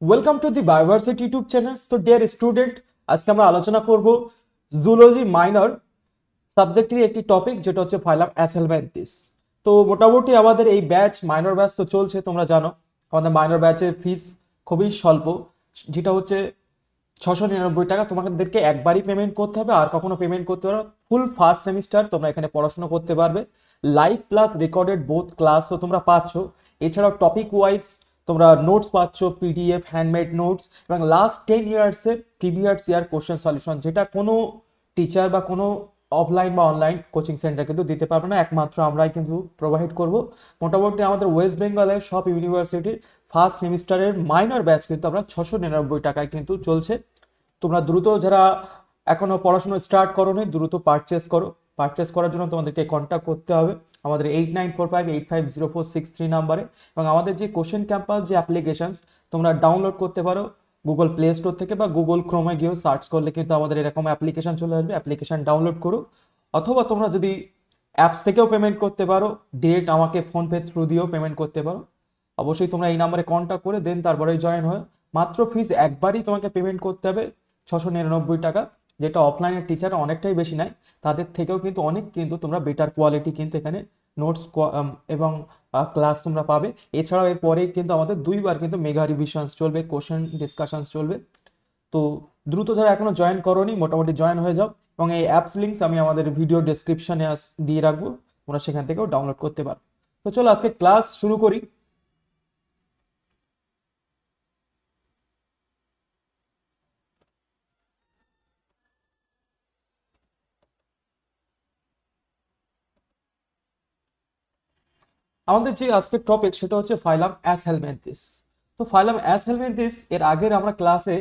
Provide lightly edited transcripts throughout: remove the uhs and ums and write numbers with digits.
Welcome to the Bioversity YouTube channel. তো dear student, আজকে আমরা আলোচনা করব জুলজি মাইনর সাবজেক্টের একটি টপিক, যেটা হচ্ছে ফাইলাম অ্যাসেলমেন্থিস। তো মোটামুটি আমাদের এই ব্যাচ মাইনর ব্যাচ তো চলছে, তোমরা জানো আমাদের মাইনর ব্যাচের ফিস খুবই স্বল্প, যেটা হচ্ছে 699 টাকা। তোমাদেরকে একবারই পেমেন্ট করতে হবে, আর কখনো পেমেন্ট করতে পারো। ফুল ফার্স্ট সেমিস্টার তোমরা এখানে পড়াশোনা করতে পারবে, live plus recorded both class তো তোমরা পাচ্ছ। এছাড়াও টপিক ওয়াইজ তোমরা নোটস পাচ্ছ, পিডিএফ, হ্যান্ডমেড নোটস, এবং লাস্ট 10 ইয়ার্সের প্রিভিয়াস ইয়ার কোশ্চেন সলিউশন, যেটা কোনো টিচার বা কোনো অফলাইন বা অনলাইন কোচিং সেন্টার কিন্তু দিতে পারবে না, একমাত্র আমরাই কিন্তু প্রোভাইড করব। মোটামুটি আমাদের ওয়েস্ট বেঙ্গলের সব ইউনিভার্সিটির ফার্স্ট সেমিস্টারের মাইনর ব্যাচ কিন্তু আমরা 699 টাকায় কিন্তু চলছে। তোমরা দ্রুত, যারা এখনো পড়াশোনা স্টার্ট করোনি, দ্রুত পারচেস করো। পারচেস করার জন্য তোমাদেরকে কন্ট্যাক্ট করতে হবে আমাদের 8945850463 নাম্বারে, এবং আমাদের যে কোশ্চেন ক্যাম্পাস যে অ্যাপ্লিকেশনস তোমরা ডাউনলোড করতে পারো গুগল প্লে স্টোর থেকে, বা গুগল ক্রোমে গিয়েও সার্চ করলে কিন্তু আমাদের এরকম অ্যাপ্লিকেশন চলে আসবে। অ্যাপ্লিকেশন ডাউনলোড করো, অথবা তোমরা যদি অ্যাপস থেকেও পেমেন্ট করতে পারো, ডিরেক্ট আমাকে ফোনপে থ্রু দিয়েও পেমেন্ট করতে পারো। অবশ্যই তোমরা এই নাম্বারে কন্ট্যাক্ট করে দেন তারপরে জয়েন হয়। মাত্র ফিস একবারই তোমাকে পেমেন্ট করতে হবে, 699 টাকা, যেটা অফলাইনের টিচার অনেকটাই বেশি নেয়, তাদের থেকেও কিন্তু অনেক কিন্তু তোমরা বেটার কোয়ালিটি কিন্তু এখানে নোটস এবং ক্লাস তোমরা পাবে। এছাড়াও এরপরে কিন্তু আমাদের 2বার কিন্তু মেগা রিভিশনস চলবে, কোশ্চেন ডিসকাশনস চলবে। তো দ্রুত, যারা এখনো জয়েন করোনি, মোটামুটি জয়েন হয়ে যাও, এবং এই অ্যাপস লিঙ্কস আমি আমাদের ভিডিও ডেসক্রিপশনে দিয়ে রাখবো, তোমরা সেখান থেকেও ডাউনলোড করতে পারো। তো চলো আজকে ক্লাস শুরু করি। আমাদের যে আজকের টপিক সেটা হচ্ছে ফাইলাম অ্যাসহেলমিনথিস। তো ফাইলাম অ্যাসহেলমিনথিস এর আগের আমরা ক্লাসে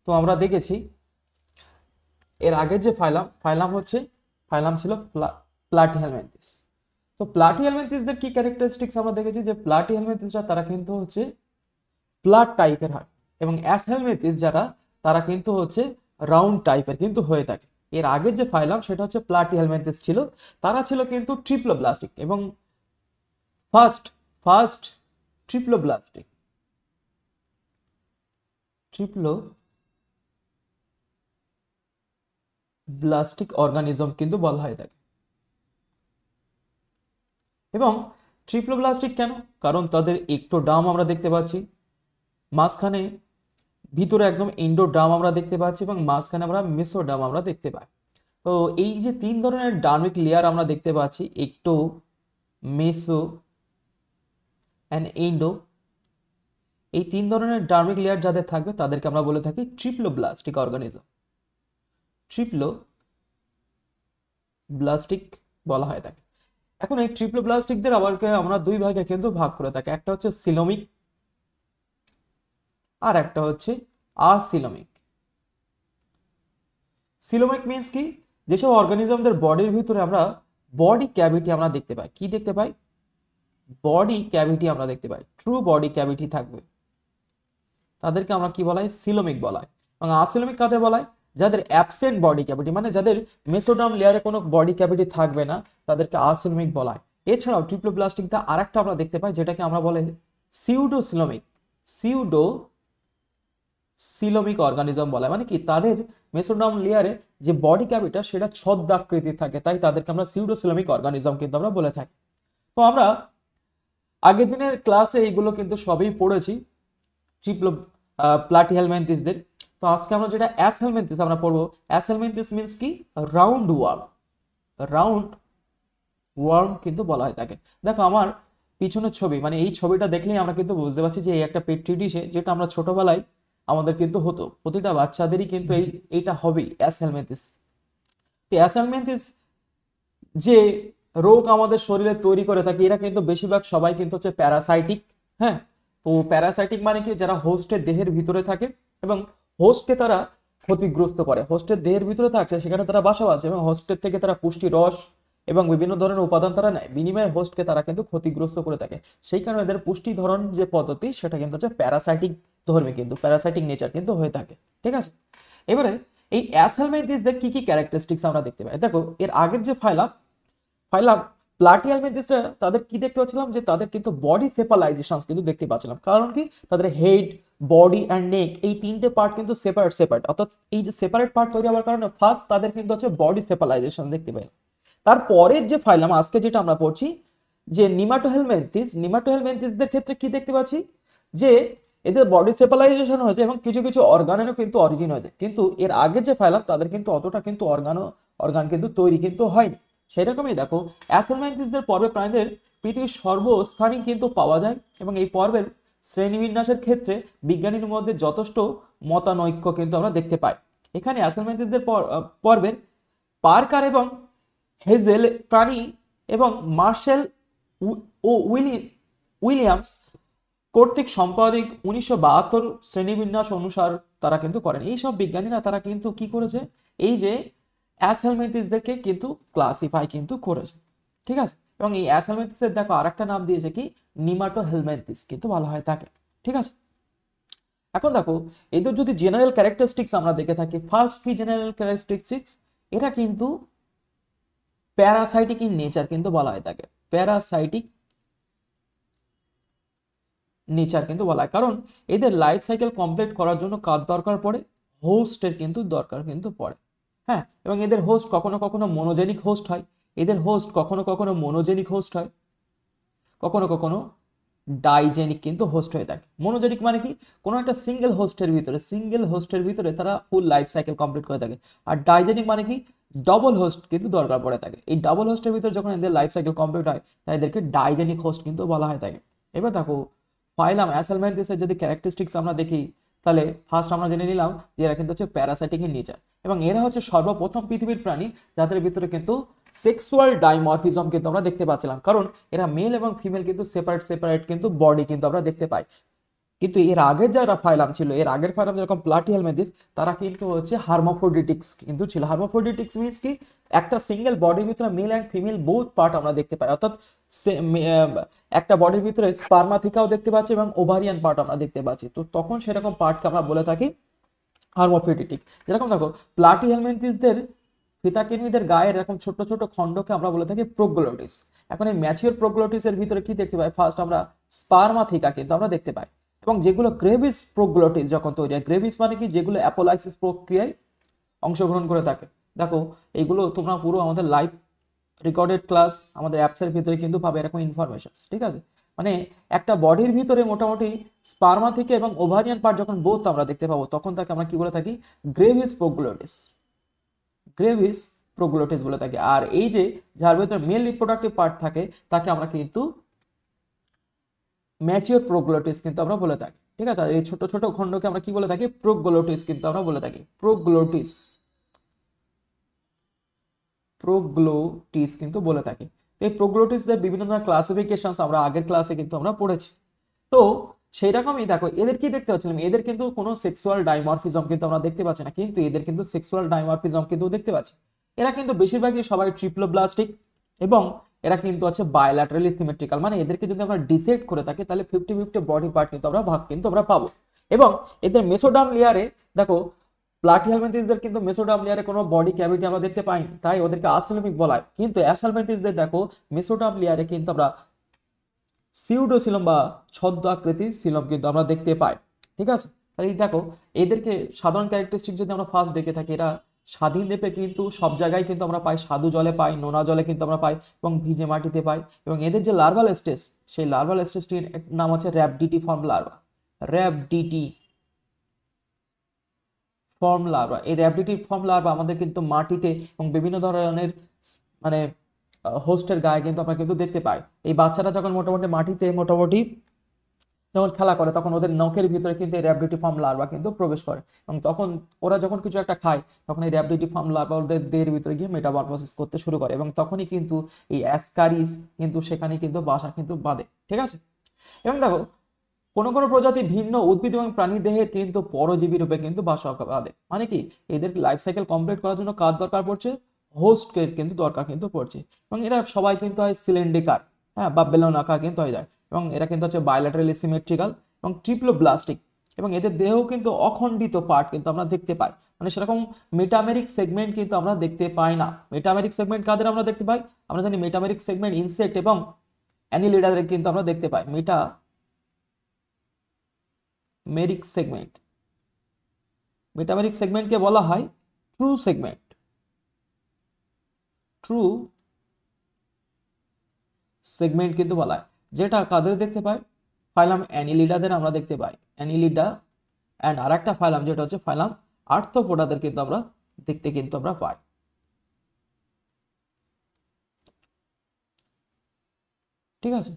তো আমরা দেখেছি, এর আগের যে ফাইলাম হচ্ছে, ফাইলাম ছিল প্লাটিহেলমিনথিস। তো প্লাটিহেলমিনথিসদের কি ক্যারেক্টারিস্টিক্স আমরা দেখেছি, যে প্লাটিহেলমিনথিসরা তারা কিন্তু হচ্ছে প্লাট টাইপের হয়, এবং অ্যাসহেলমিনথিস যারা, তারা কিন্তু হচ্ছে রাউন্ড টাইপের কিন্তু হয়ে থাকে। এর আগের যে ফাইলাম সেটা হচ্ছে প্লাটিহেলমিনথিস ছিল, তারা ছিল কিন্তু ট্রিপ্লোব্লাস্টিক, এবং first first triploblastic triploblastic organism কিন্তু বলা হয় থাকে। এবং ট্রিপ্লোব্লাস্টিক কেন? কারণ তাদের এক্টোডার্ম আমরা দেখতে পাচ্ছি, মাঝখানে ভিতরে একদম এন্ডোডার্ম আমরা দেখতে পাচ্ছি, এবং মাঝখানে আমরা মেসোডার্ম আমরা দেখতে পাই। তো এই যে 3 ধরনের ডার্মিক লেয়ার আমরা দেখতে পাচ্ছি, একটো, মেসো অ্যান্ড এন্ডো, এই 3 ধরনের ডার্মিক লেয়ার যাদের থাকবে তাদেরকে আমরা বলে থাকি ট্রিপ্লোব্লাস্টিক অর্গানিজম, ট্রিপ্লোব্লাস্টিক বলা হয় থাকে। এখন এই ট্রিপ্লোব্লাস্টিকদের আবার আমরা 2 ভাগে কিন্তু ভাগ করে থাকি, একটা হচ্ছে সিলোমিক আর একটা হচ্ছে আসিলোমিক। সিলোমিক মিন্স কি? যেসব অর্গানিজমদের বডির ভিতরে আমরা বডি ক্যাভিটি আমরা দেখতে পাই, কি দেখতে পাই? বডি ক্যাভিটি আমরা দেখতে পাই, ট্রু বডি ক্যাভিটি থাকবে, তাদেরকে আমরা কি বলা হয়? সিলোমিক বলা হয়। এবং আসিলোমিক কাদের বলা হয়? যাদের অ্যাবসেন্ট বডি ক্যাভিটি, মানে যাদের মেসোডার্ম লেয়ারে কোনো বডি ক্যাভিটি থাকবে না, তাদেরকে আসিলোমিক বলা হয়। এছাড়াও ট্রিপ্লোব্লাস্টিকটা আরেকটা আমরা দেখতে পাই, যেটাকে আমরা বলে সিউডোসিলোমিক, সিউডো সিলোমিক অর্গানিজম বলা হয়। মানে কি, তাদের মেসোডার্ম লেয়ারে যে বডি ক্যাভিটা সেটা ছদ্মাকৃতির থাকে, তাই তাদেরকে আমরা সিউডোসিলোমিক অর্গানিজম কিন্তু আমরা বলে থাকি। তো আমরা আগের দিনের ক্লাসে এইগুলো কিন্তু সবই পড়েছি, ট্রিপ্লো প্লাটিহেলমিনথিসদের। তো আজকে আমরা যেটা অ্যাসহেলমিনথিস আমরা পড়বো, অ্যাসহেলমিনথিস মিন্স কি? রাউন্ড ওয়ার্ম, রাউন্ড ওয়ার্ম কিন্তু বলা হয় তাকে। দেখো আমার পিছনের ছবি, মানে এই ছবিটা দেখলেই আমরা কিন্তু বুঝতে পারছি যে এই একটা পেট্রি ডিশে, যেটা আমরা ছোটবেলায় আমাদের কিন্তু হতো, প্রতিটা বাচ্চাদেরই কিন্তু এইটা হবেই অ্যাসহেলমিনথিস। তো অ্যাসহেলমিনথিস যে রোগ আমাদের শরীরে তৈরি করে থাকে, এরা কিন্তু বেশিরভাগ সবাই কিন্তু হচ্ছে প্যারাসাইটিক। হ্যাঁ, তো প্যারাসাইটিক মানে কি? যারা হোস্টের দেহের ভিতরে থাকে এবং হোস্টকে তারা ক্ষতিগ্রস্ত করে, হোস্টের দেহের ভিতরে থাকছে, সেখানে তারা বাসা বাঁধছে, এবং হোস্টের থেকে তারা পুষ্টি রস এবং বিভিন্ন ধরনের উপাদান তারা নেয়, বিনিময়ে হোস্টকে তারা কিন্তু ক্ষতিগ্রস্ত করে থাকে। সেই কারণে এদের পুষ্টি ধরন যে পদ্ধতি সেটা কিন্তু হচ্ছে প্যারাসাইটিক ধর্মী, কিন্তু প্যারাসাইটিক নেচার কিন্তু হয়ে থাকে। ঠিক আছে, এবারে এই অ্যাসহেলমিনথিসদের কি কি ক্যারেক্টারিস্টিক্স আমরা দেখতে পাই। দেখো এর আগের যে ফাইলাম ফাইলাম প্লাটিহেলমিনথিসটা, তাদের কি দেখতে পাচ্ছিলাম? যে তাদের কিন্তু বডি সেপালাইজেশন কিন্তু দেখতে পাচ্ছিলাম। কারণ কি? তাদের হেড, বডি অ্যান্ড নেক, এই তিনটে পার্ট কিন্তু সেপারেট সেপারেট, অর্থাৎ এই যে সেপারেট পার্ট তৈরি হওয়ার কারণে ফার্স্ট তাদের কিন্তু হচ্ছে বডি সেপালাইজেশন দেখতে পাই। তারপরের যে ফাইলাম আজকে যেটা আমরা পড়ছি যে নিমাটোহেলমিনথিসদের ক্ষেত্রে কি দেখতে পাচ্ছি যে এদের বডি সেপালাইজেশন হয়েছে এবং কিছু কিছু অর্গানেরও কিন্তু অরিজিন হয়েছে, কিন্তু এর আগের যে ফাইলাম তাদের কিন্তু অতটা কিন্তু অর্গান কিন্তু তৈরি কিন্তু হয়নি। সেরকমই দেখো অ্যাসেলমেন্থিসদের পর্বে প্রাণীদের পৃথিবীর সর্বস্থানই কিন্তু পাওয়া যায় এবং এই পর্বের শ্রেণীবিন্যাসের ক্ষেত্রে বিজ্ঞানীর মধ্যে যথেষ্ট মতানৈক্য কিন্তু আমরা দেখতে পাই। এখানে অ্যাসেলমেন্থিসদের পর্বের পার্কার এবং হেজেল প্রাণী এবং মার্শেল ও উইলিয়ামস কর্তৃক সম্পাদিক 1972 শ্রেণীবিন্যাস অনুসার তারা কিন্তু করেন। এই সব বিজ্ঞানীরা তারা কিন্তু কি করেছে, এই যে অ্যাসহেলমিনথিসদেরকে কিন্তু ক্লাসিফাই কিন্তু করেছে, ঠিক আছে। এবং এই অ্যাসহেলমিনথিসের দেখো আরেকটা নাম দিয়েছে কি, নিমাটোহেলমিনথিস কিন্তু বলা হয় তাকে, ঠিক আছে। এখন দেখো এদের যদি জেনারেল ক্যারেক্টারিস্টিক্স আমরা দেখে থাকি, ফার্স্ট কি জেনারেল ক্যারেক্টারিস্টিক্স, এরা কিন্তু প্যারাসাইটিক ইন নেচার কিন্তু বলা হয় তাকে, প্যারাসাইটিক নেচার কিন্তু বলা হয়, কারণ এদের লাইফ সাইকেল কমপ্লিট করার জন্য কার দরকার পড়ে, হোস্টের কিন্তু দরকার কিন্তু পড়ে। হ্যাঁ, এবং এদের হোস্ট কখনো কখনো মনোজেনিক হোস্ট হয়, এদের হোস্ট কখনো কখনো মনোজেনিক হোস্ট হয়, কখনো কখনো ডাইজেনিক কিন্তু হোস্ট হয়ে থাকে। মনোজেনিক মানে কি, কোনো একটা সিঙ্গেল হোস্টের ভিতরে তারা ফুল লাইফ সাইকেল কমপ্লিট করে থাকে। আর ডাইজেনিক মানে কি, ডবল হোস্ট কিন্তু দরকার পড়ে থাকে। এই ডবল হোস্টের ভিতরে যখন এদের লাইফ সাইকেল কমপ্লিট হয় তাই এদেরকে ডাইজেনিক হোস্ট কিন্তু বলা হয় থাকে। এবার দেখো ফাইলাম অ্যাসেলমেন্থিসের যদি ক্যারেক্টারিস্টিক্স আমরা দেখি, তাহলে ফার্স্ট আমরা জেনে নিলাম যে এরা কিন্তু হচ্ছে প্যারাসাইটিক ইন নেচার, এবং এরা হচ্ছে সর্বপ্রথম পৃথিবীর প্রাণী যাদের ভিতরে কিন্তু সেক্সুয়াল ডাইমরফিজম কিন্তু আমরা দেখতে পাচ্ছিলাম, কারণ এরা মেল এবং ফিমেল কিন্তু সেপারেট সেপারেট কিন্তু বডি কিন্তু আমরা দেখতে পাই। কিন্তু এর আগের যারা ফাইলাম ছিল, এর আগের ফাইলাম যেরকম প্লাটিহেলমিনথিস, তারা কিন্তু হচ্ছে হার্মাফ্রোডিটিক্স কিন্তু ছিল। হার্মাফ্রোডিটিক্স মিন্স কি, একটা সিঙ্গেল বডির ভিতরে mail and female both part আমরা দেখতে পাই, অর্থাৎ একটা বডির ভিতরে স্পার্মাথিকাও দেখতে পাচ্ছি এবং ওভারিয়ান পার্ট আমরা দেখতে পাচ্ছি, তো তখন সেরকম পার্টকে আমরা বলে থাকি হার্মাফ্রোডিটিক। যেরকম দেখো প্লাটিহেলমিনথিসদের ফিতাকিনিদের গায়ের এরকম ছোট ছোট খণ্ডকে আমরা বলে থাকি প্রোগ্লোটিস। এখন এই ম্যাচিওর প্রোগ্লোটিসের ভিতরে কি দেখতে পাই, ফার্স্ট আমরা স্পার্মাথিকা কিন্তু আমরা দেখতে পাই, এবং যেগুলো গ্রেভিস প্রোগ্লোটিস যখন তৈরি হয়, গ্রেভিস মানে কি, যেগুলো অ্যাপোলাইসিস প্রক্রিয়ায় অংশগ্রহণ করে থাকে। দেখো এইগুলো তোমরা পুরো আমাদের লাইভ রেকর্ডেড ক্লাস আমাদের অ্যাপসের ভিতরে কিন্তু পাবে এরকম ইনফরমেশন, ঠিক আছে। মানে একটা বডির ভিতরে মোটামুটি স্পার্মা থেকে এবং ওভারিয়ান পার্ট যখন বোথ আমরা দেখতে পাবো, তখন তাকে আমরা কি বলে থাকি, গ্রেভিস প্রোগ্লোটিস, গ্রেভিস প্রোগ্লোটিস বলে থাকি। আর এই যে যার ভিতরে মেল রিপ্রোডাক্টিভ পার্ট থাকে তাকে আমরা কিন্তু ম্যাচিওর প্রোগ্লোটিস কিন্তু আমরা বলে থাকি, ঠিক আছে। আর এই ছোট ছোট খণ্ডকে আমরা কি বলে থাকি, প্রোগ্লোটিস কিন্তু আমরা বলে থাকি, প্রোগ্লোটিস কিন্তু বলে থাকি। এই প্রোগ্লোটিসদের বিভিন্ন ধরনের ক্লাসিফিকেশনস আমরা আগের ক্লাসে কিন্তু আমরা পড়েছি। তো সেই রকমই দেখো এদের কি দেখতে পাচ্ছিলাম, এদের কিন্তু কোনো সেক্সুয়াল ডাইমরফিজম কিন্তু আমরা দেখতে পাচ্ছি না, কিন্তু এদের কিন্তু সেক্সুয়াল ডাইমরফিজম কিন্তু দেখতে পাচ্ছি। এরা কিন্তু বেশিরভাগই সবাই ট্রিপ্লোব্লাস্টিক এবং এরা কিন্তু আছে বায়োল্যাটারালি সিমেট্রিক্যাল, মানে এদেরকে যদি আমরা ডিসেক্ট করে থাকি তাহলে 50-50 বডি পার্ট কিন্তু আমরা ভাগ কিন্তু আমরা পাবো। এবং এদের মেসোডার্ম লেয়ারে দেখো প্লাটিহেলমিনথিসদের কিন্তু মেসোডার্ম লেয়ারে কোনো বডি ক্যাভিটি আমরা দেখতে পাইনি, তাই ওদেরকে আসেলমিক বলা হয়। কিন্তু অ্যাসেলমিনথিসদের দেখো মেসোডার্ম লেয়ারে কিন্তু আমরা সিউডোসিলম বা ছদ্ম আকৃতির সিলম কিন্তু আমরা দেখতে পাই, ঠিক আছে। তাহলে এই দেখো এদেরকে সাধারণ ক্যারেক্টারিস্টিক যদি আমরা ফার্স্ট দেখে থাকি, এরা স্বাধীন লেপে কিন্তু সব জায়গায় কিন্তু আমরা পাই, স্বাদু জলে পাই, নোনা জলে কিন্তু আমরা পাই এবং ভিজে মাটিতে পাই। এবং এদের যে লার্ভাল স্টেজ, সেই লার্ভাল স্টেজটির নাম হচ্ছে র্যাবডিটি ফর্ম লার্ভা, র্যাবডিটি ফর্ম লার্ভা। এই র্যাবডিটি ফর্ম লার্ভা আমাদের কিন্তু মাটিতে এবং বিভিন্ন ধরনের মানে হোস্টের গায়ে কিন্তু আমরা কিন্তু দেখতে পাই। এই বাচ্চারা যখন মোটামুটি মাটিতে মোটামুটি যখন খেলা করে তখন ওদের নখের ভিতরে কিন্তু এই র্যাবডিটি ফর্ম লার্ভা কিন্তু প্রবেশ করে, এবং তখন ওরা যখন কিছু একটা খায় তখন এই র্যাবডিটি ফর্ম লার্ভা ওদের দেহের ভিতরে গিয়ে মেটামরফোসিস করতে শুরু করে, এবং তখনই কিন্তু এই অ্যাসকারিস কিন্তু সেখানে কিন্তু বাসা কিন্তু বাঁধে, ঠিক আছে। এবং দেখো কোনো কোনো প্রজাতি ভিন্ন উদ্ভিদ এবং প্রাণী দেহের কিন্তু পরজীবী রূপে কিন্তু বাসা বাঁধে, মানে কি এদের লাইফ সাইকেল কমপ্লিট করার জন্য কার দরকার পড়ছে, হোস্টকে কিন্তু দরকার কিন্তু পড়ছে। এবং এরা সবাই কিন্তু হয় সিলিন্ডিকার, হ্যাঁ, বা বেলন আকার কিন্তু হয়ে যায়, এবং এরা কিন্তু হচ্ছে বায়োল্যাটারালি সিমেট্রিক্যাল এবং ট্রিপ্লোব্লাস্টিক, এবং এদের দেহ কিন্তু অখণ্ডিত পার্ট কিন্তু আমরা দেখতে পাই, মানে সেরকম মেটামেরিক সেগমেন্ট কিন্তু আমরা দেখতে পাই না। মেটামেরিক সেগমেন্ট কাদের আমরা দেখতে পাই, আমরা জানি মেটামেরিক সেগমেন্ট ইনসেক্ট এবং অ্যানিলিডাদের কিন্তু আমরা দেখতে পাই। মেরিক সেগমেন্ট, মেটামেরিক সেগমেন্টকে বলা হয় ট্রু সেগমেন্ট, ট্রু সেগমেন্ট কিন্তু বলা হয়, যেটা কাদের দেখতে পাই, ফাইলাম অ্যানিলিডাদের আমরা দেখতে পাই, অ্যানিলিডা অ্যান্ড আর একটা ফাইলাম যেটা হচ্ছে ফাইলাম আর্থ্রোপোডাদের কিন্তু আমরা দেখতে কিন্তু আমরা পাই। ঠিক আছে,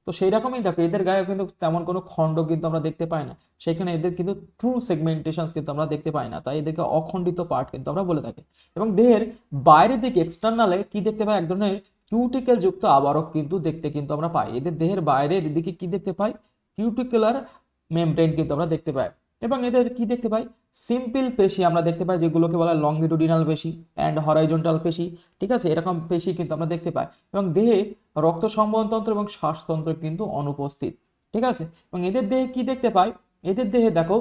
তো সেই রকমই দেখো এদের গায়ে কিন্তু তেমন কোনো খণ্ড কিন্তু আমরা দেখতে পাই না, সেখানে এদের কিন্তু ট্রু সেগমেন্টেশন কিন্তু আমরা দেখতে পাই না, তাই এদেরকে অখণ্ডিত পার্ট কিন্তু আমরা বলে থাকি। এবং দেহের বাইরের দিকে এক্সটার্নালে কি দেখতে পাই, এক ধরনের কিউটিকেল যুক্ত আবরক কিন্তু দেখতে কিন্তু আমরা পাই। এদের দেহের বাইরের দিকে কি দেখতে পাই, কিউটিকুলার মেমব্রেন কিন্তু আমরা দেখতে পাই। এবং এদের কি দেখতে পাই, সিম্পল পেশি আমরা দেখতে পাই, যেগুলোকে বলা হয় লংগিটুডিনাল পেশি অ্যান্ড হরাইজন্টাল পেশি। ঠিক আছে, এরকম পেশি কিন্তু আমরা দেখতে পাই। এবং দেহে রক্ত সংবহনতন্ত্র এবং শ্বাসতন্ত্র কিন্তু অনুপস্থিত। ঠিক আছে, এবং এদের দেহে কি দেখতে পাই, এদের দেহে দেখো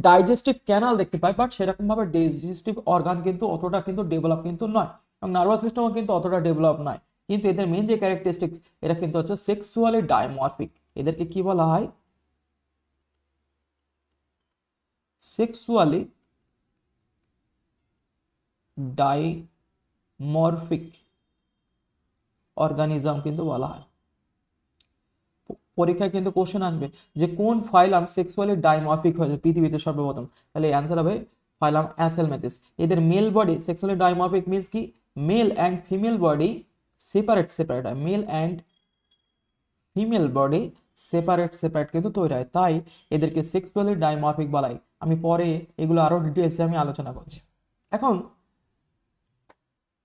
ডাইজেস্টিভ ক্যানাল দেখতে পাই, বাট সেরকম ভাবে ডাইজেস্টিভ অর্গান কিন্তু অতটা কিন্তু ডেভেলপ কিন্তু নয়, এবং নার্ভাস সিস্টেমও কিন্তু অতটা ডেভেলপ নয়। কিন্তু এদের মেন যে ক্যারেক্টারিস্টিক্স, এরা কিন্তু হচ্ছে সেক্সুয়ালি ডাইমরফিক। এদেরকে কি বলা হয়, সেক্সুয়ালি ডাইমরফিক অর্গানিজম কিন্তু বলা হয়। পরীক্ষায় কিন্তু কোশ্চেন আসবে যে কোন ফাইলাম সেক্সুয়ালি ডাইমরফিক হয়েছে পৃথিবীতে সর্বপ্রথম, তাহলে অ্যান্সার হবে ফাইলাম অ্যাসেলমেন্থিস। এদের male body sexually dimorphic means কি, male and female body separate separate হয়, male and female body separate separate কিন্তু তৈরি হয়, তাই এদেরকে সেক্সুয়ালি ডাইমরফিক বলা হয়। আমি পরে এগুলো আরো ডিটেলসে আমি আলোচনা করছি। এখন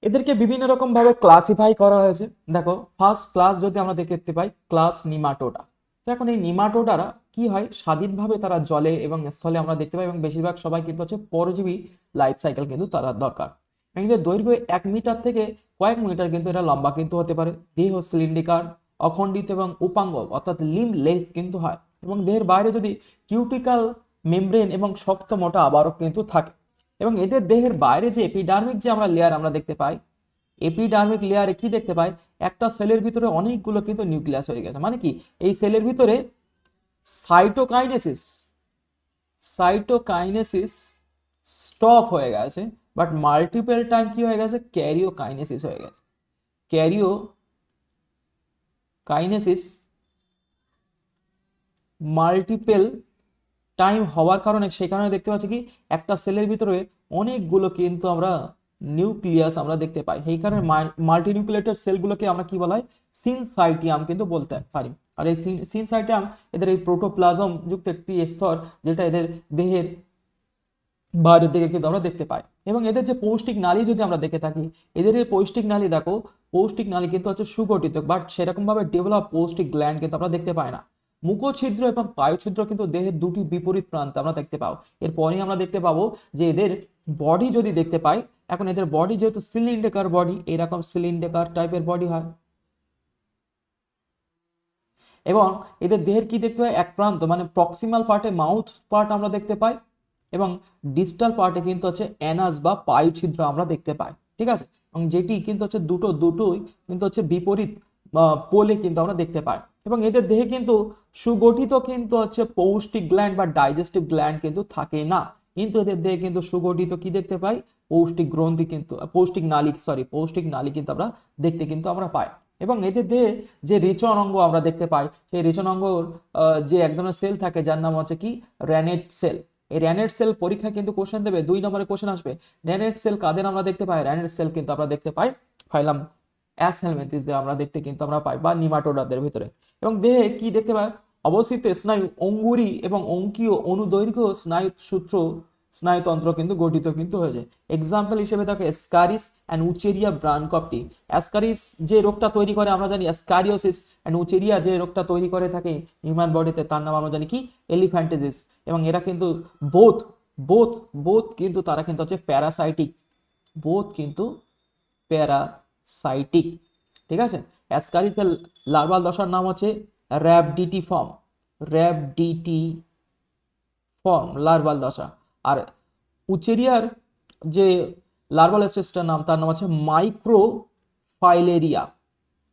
এদেরকে বিভিন্ন রকম ভাবে ক্লাসিফাই করা হয়েছে। দেখো ফার্স্ট ক্লাস যদি আমরা দেখতে পাই, ক্লাস নিমাটোডা। তো এখন এই নিমাটোডারা কি হয়, স্বাধীনভাবে তারা জলে এবং স্থলে আমরা দেখতে পাই, এবং বেশিরভাগ সবাই কিন্তু হচ্ছে পরজীবী লাইফ সাইকেল কিন্তু তারা দরকার। এদের দৈর্ঘ্য 1 মিটার থেকে কয়েক মিটার কিন্তু এরা লম্বা কিন্তু হতে পারে। দেহ সিলিন্ডিকার, অখণ্ডিত এবং উপাঙ্গ অর্থাৎ লিম্বলেস কিন্তু হয়, এবং দেহের বাইরে যদি কিউটিকাল মেমব্রেন এবং শক্ত মোটা আবরক কিন্তু থাকে। এবং এদের দেহের বাইরে যে এপিডার্মিক যে আমরা লেয়ার আমরা দেখতে পাই, এপিডার্মিক লেয়ারে কি দেখতে পাই, একটা সেলের ভিতরে অনেকগুলো কিন্তু নিউক্লিয়াস হয়ে গেছে। মানে কি, এই সেলের ভিতরে সাইটোকাইনেসিস সাইটোকাইনেসিস স্টপ হয়ে গেছে, বাট মাল্টিপল টাইম কি হয়ে গেছে, ক্যারিওকাইনেসিস হয়ে গেছে। ক্যারিওকাইনেসিস মাল্টিপল টাইম হওয়ার কারণে সেই কারণে দেখতে পাচ্ছি কি, একটা সেলের ভিতরে অনেকগুলো কিন্তু আমরা নিউক্লিয়াস আমরা দেখতে পাই। এই কারণে মাল্টিনিউক্লিয়েটেড সেলগুলোকে আমরা কি বলা হয়, সিনসাইটিয়াম কিন্তু বলতে পারি। আর এই সিনসাইটিয়াম এদের এই প্রোটোপ্লাজম যুক্ত একটি স্তর, যেটা এদের দেহের বাইরের দিকে কিন্তু আমরা দেখতে পাই। এবং এদের যে পৌষ্টিক নালী যদি আমরা দেখে থাকি, এদের এই পৌষ্টিক নালী দেখো, পৌষ্টিক নালী কিন্তু হচ্ছে সুগঠিত, বাট সেরকম ভাবে ডেভেলপ পৌষ্টিক গ্ল্যান্ড কিন্তু আমরা দেখতে পাই না। মুখছিদ্র এবং পায়ুছিদ্র কিন্তু দেহের দুটি বিপরীত প্রান্তে আমরা দেখতে পাবো। এরপরই আমরা দেখতে পাবো যে এদের বডি যদি দেখতে পাই, এখন এদের বডি যেহেতু সিলিন্ডার বডি, এরকম সিলিন্ডার টাইপের বডি হয়। এবং এদের দেহের কি দেখতে পাই, এক প্রান্ত মানে প্রক্সিমাল পার্টে মাউথ পার্ট আমরা দেখতে পাই, এবং ডিস্টাল পার্টে কিন্তু হচ্ছে অ্যানাস বা পায়ুছিদ্র আমরা দেখতে পাই। ঠিক আছে, এবং যেটি কিন্তু হচ্ছে দুটোই কিন্তু হচ্ছে বিপরীত পোলে কিন্তু আমরা দেখতে পাই। এবং এদের দেহে কিন্তু সুগঠিত কিন্তু হচ্ছে পৌষ্টিক গ্ল্যান্ড বা ডাইজেস্টিভ গ্ল্যান্ড কিন্তু থাকে না, কিন্তু এদের দেহে কিন্তু সুগঠিত কি দেখতে পাই, পৌষ্টিক গ্রন্থি কিন্তু পৌষ্টিক নালী কিন্তু আমরা দেখতে কিন্তু আমরা পাই। এবং এদের দেহে যে রেচন অঙ্গ আমরা দেখতে পাই, সেই রেচন অঙ্গর যে এক ধরনের সেল থাকে যার নাম হচ্ছে কি, র্যানেট সেল। এই র্যানেট সেল পরীক্ষা কিন্তু কোশ্চেন দেবে, 2 নম্বরে কোশ্চেন আসবে। র্যানেট সেল কাদের আমরা দেখতে পাই, র্যানেট সেল কিন্তু আমরা দেখতে পাই ফাইলাম অ্যাসেলমেন্থিসদের আমরা দেখতে কিন্তু আমরা পাই, বা নিমাটোডাদের ভিতরে। এবং দেহে কি দেখতে পাই, অবস্থিত স্নায়ু অঙ্গুরি এবং অঙ্কীয় অনুদৈর্ঘ্য স্নায়ুতন্ত্র কিন্তু গঠিত কিন্তু হয়েছে। এক্সাম্পল হিসেবে দেখো স্কারিস অ্যান্ড উচেরিয়া ব্রানকপটি। অ্যাসকারিস যে রোগটা তৈরি করে আমরা জানি অ্যাসকারিওসিস, অ্যান্ড উচেরিয়া যে রোগটা তৈরি করে থাকে হিউম্যান বডিতে, তার নাম আমরা জানি কি, এলিফ্যান্টিজিস। এবং এরা কিন্তু বোথ বোথ বোথ কিন্তু তারা কিন্তু হচ্ছে প্যারাসাইটিক, প্যারাসাইটিক। ঠিক আছে, অ্যাসকারিসের লার্ভাল দশার নাম হচ্ছে র্যাবডিটি ফর্ম লার্ভাল দশা। আর উচেরিয়ার যে লার্ভাল স্টেজটার নাম, তার নাম হচ্ছে মাইক্রোফাইলেরিয়া।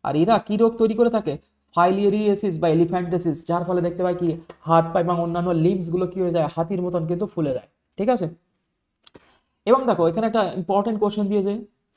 আর এরা কি রোগ তৈরি করে থাকে, ফাইলিয়েরিয়েসিস বা এলিফ্যান্টেসিস, যার ফলে দেখতে পাই কি হাত পা এবং অন্যান্য লিম্বস গুলো কি হয়ে যায়, হাতির মতন কিন্তু ফুলে যায়। ঠিক আছে, এবং দেখো এখানে একটা ইম্পর্টেন্ট কোশ্চেন দিয়েছে,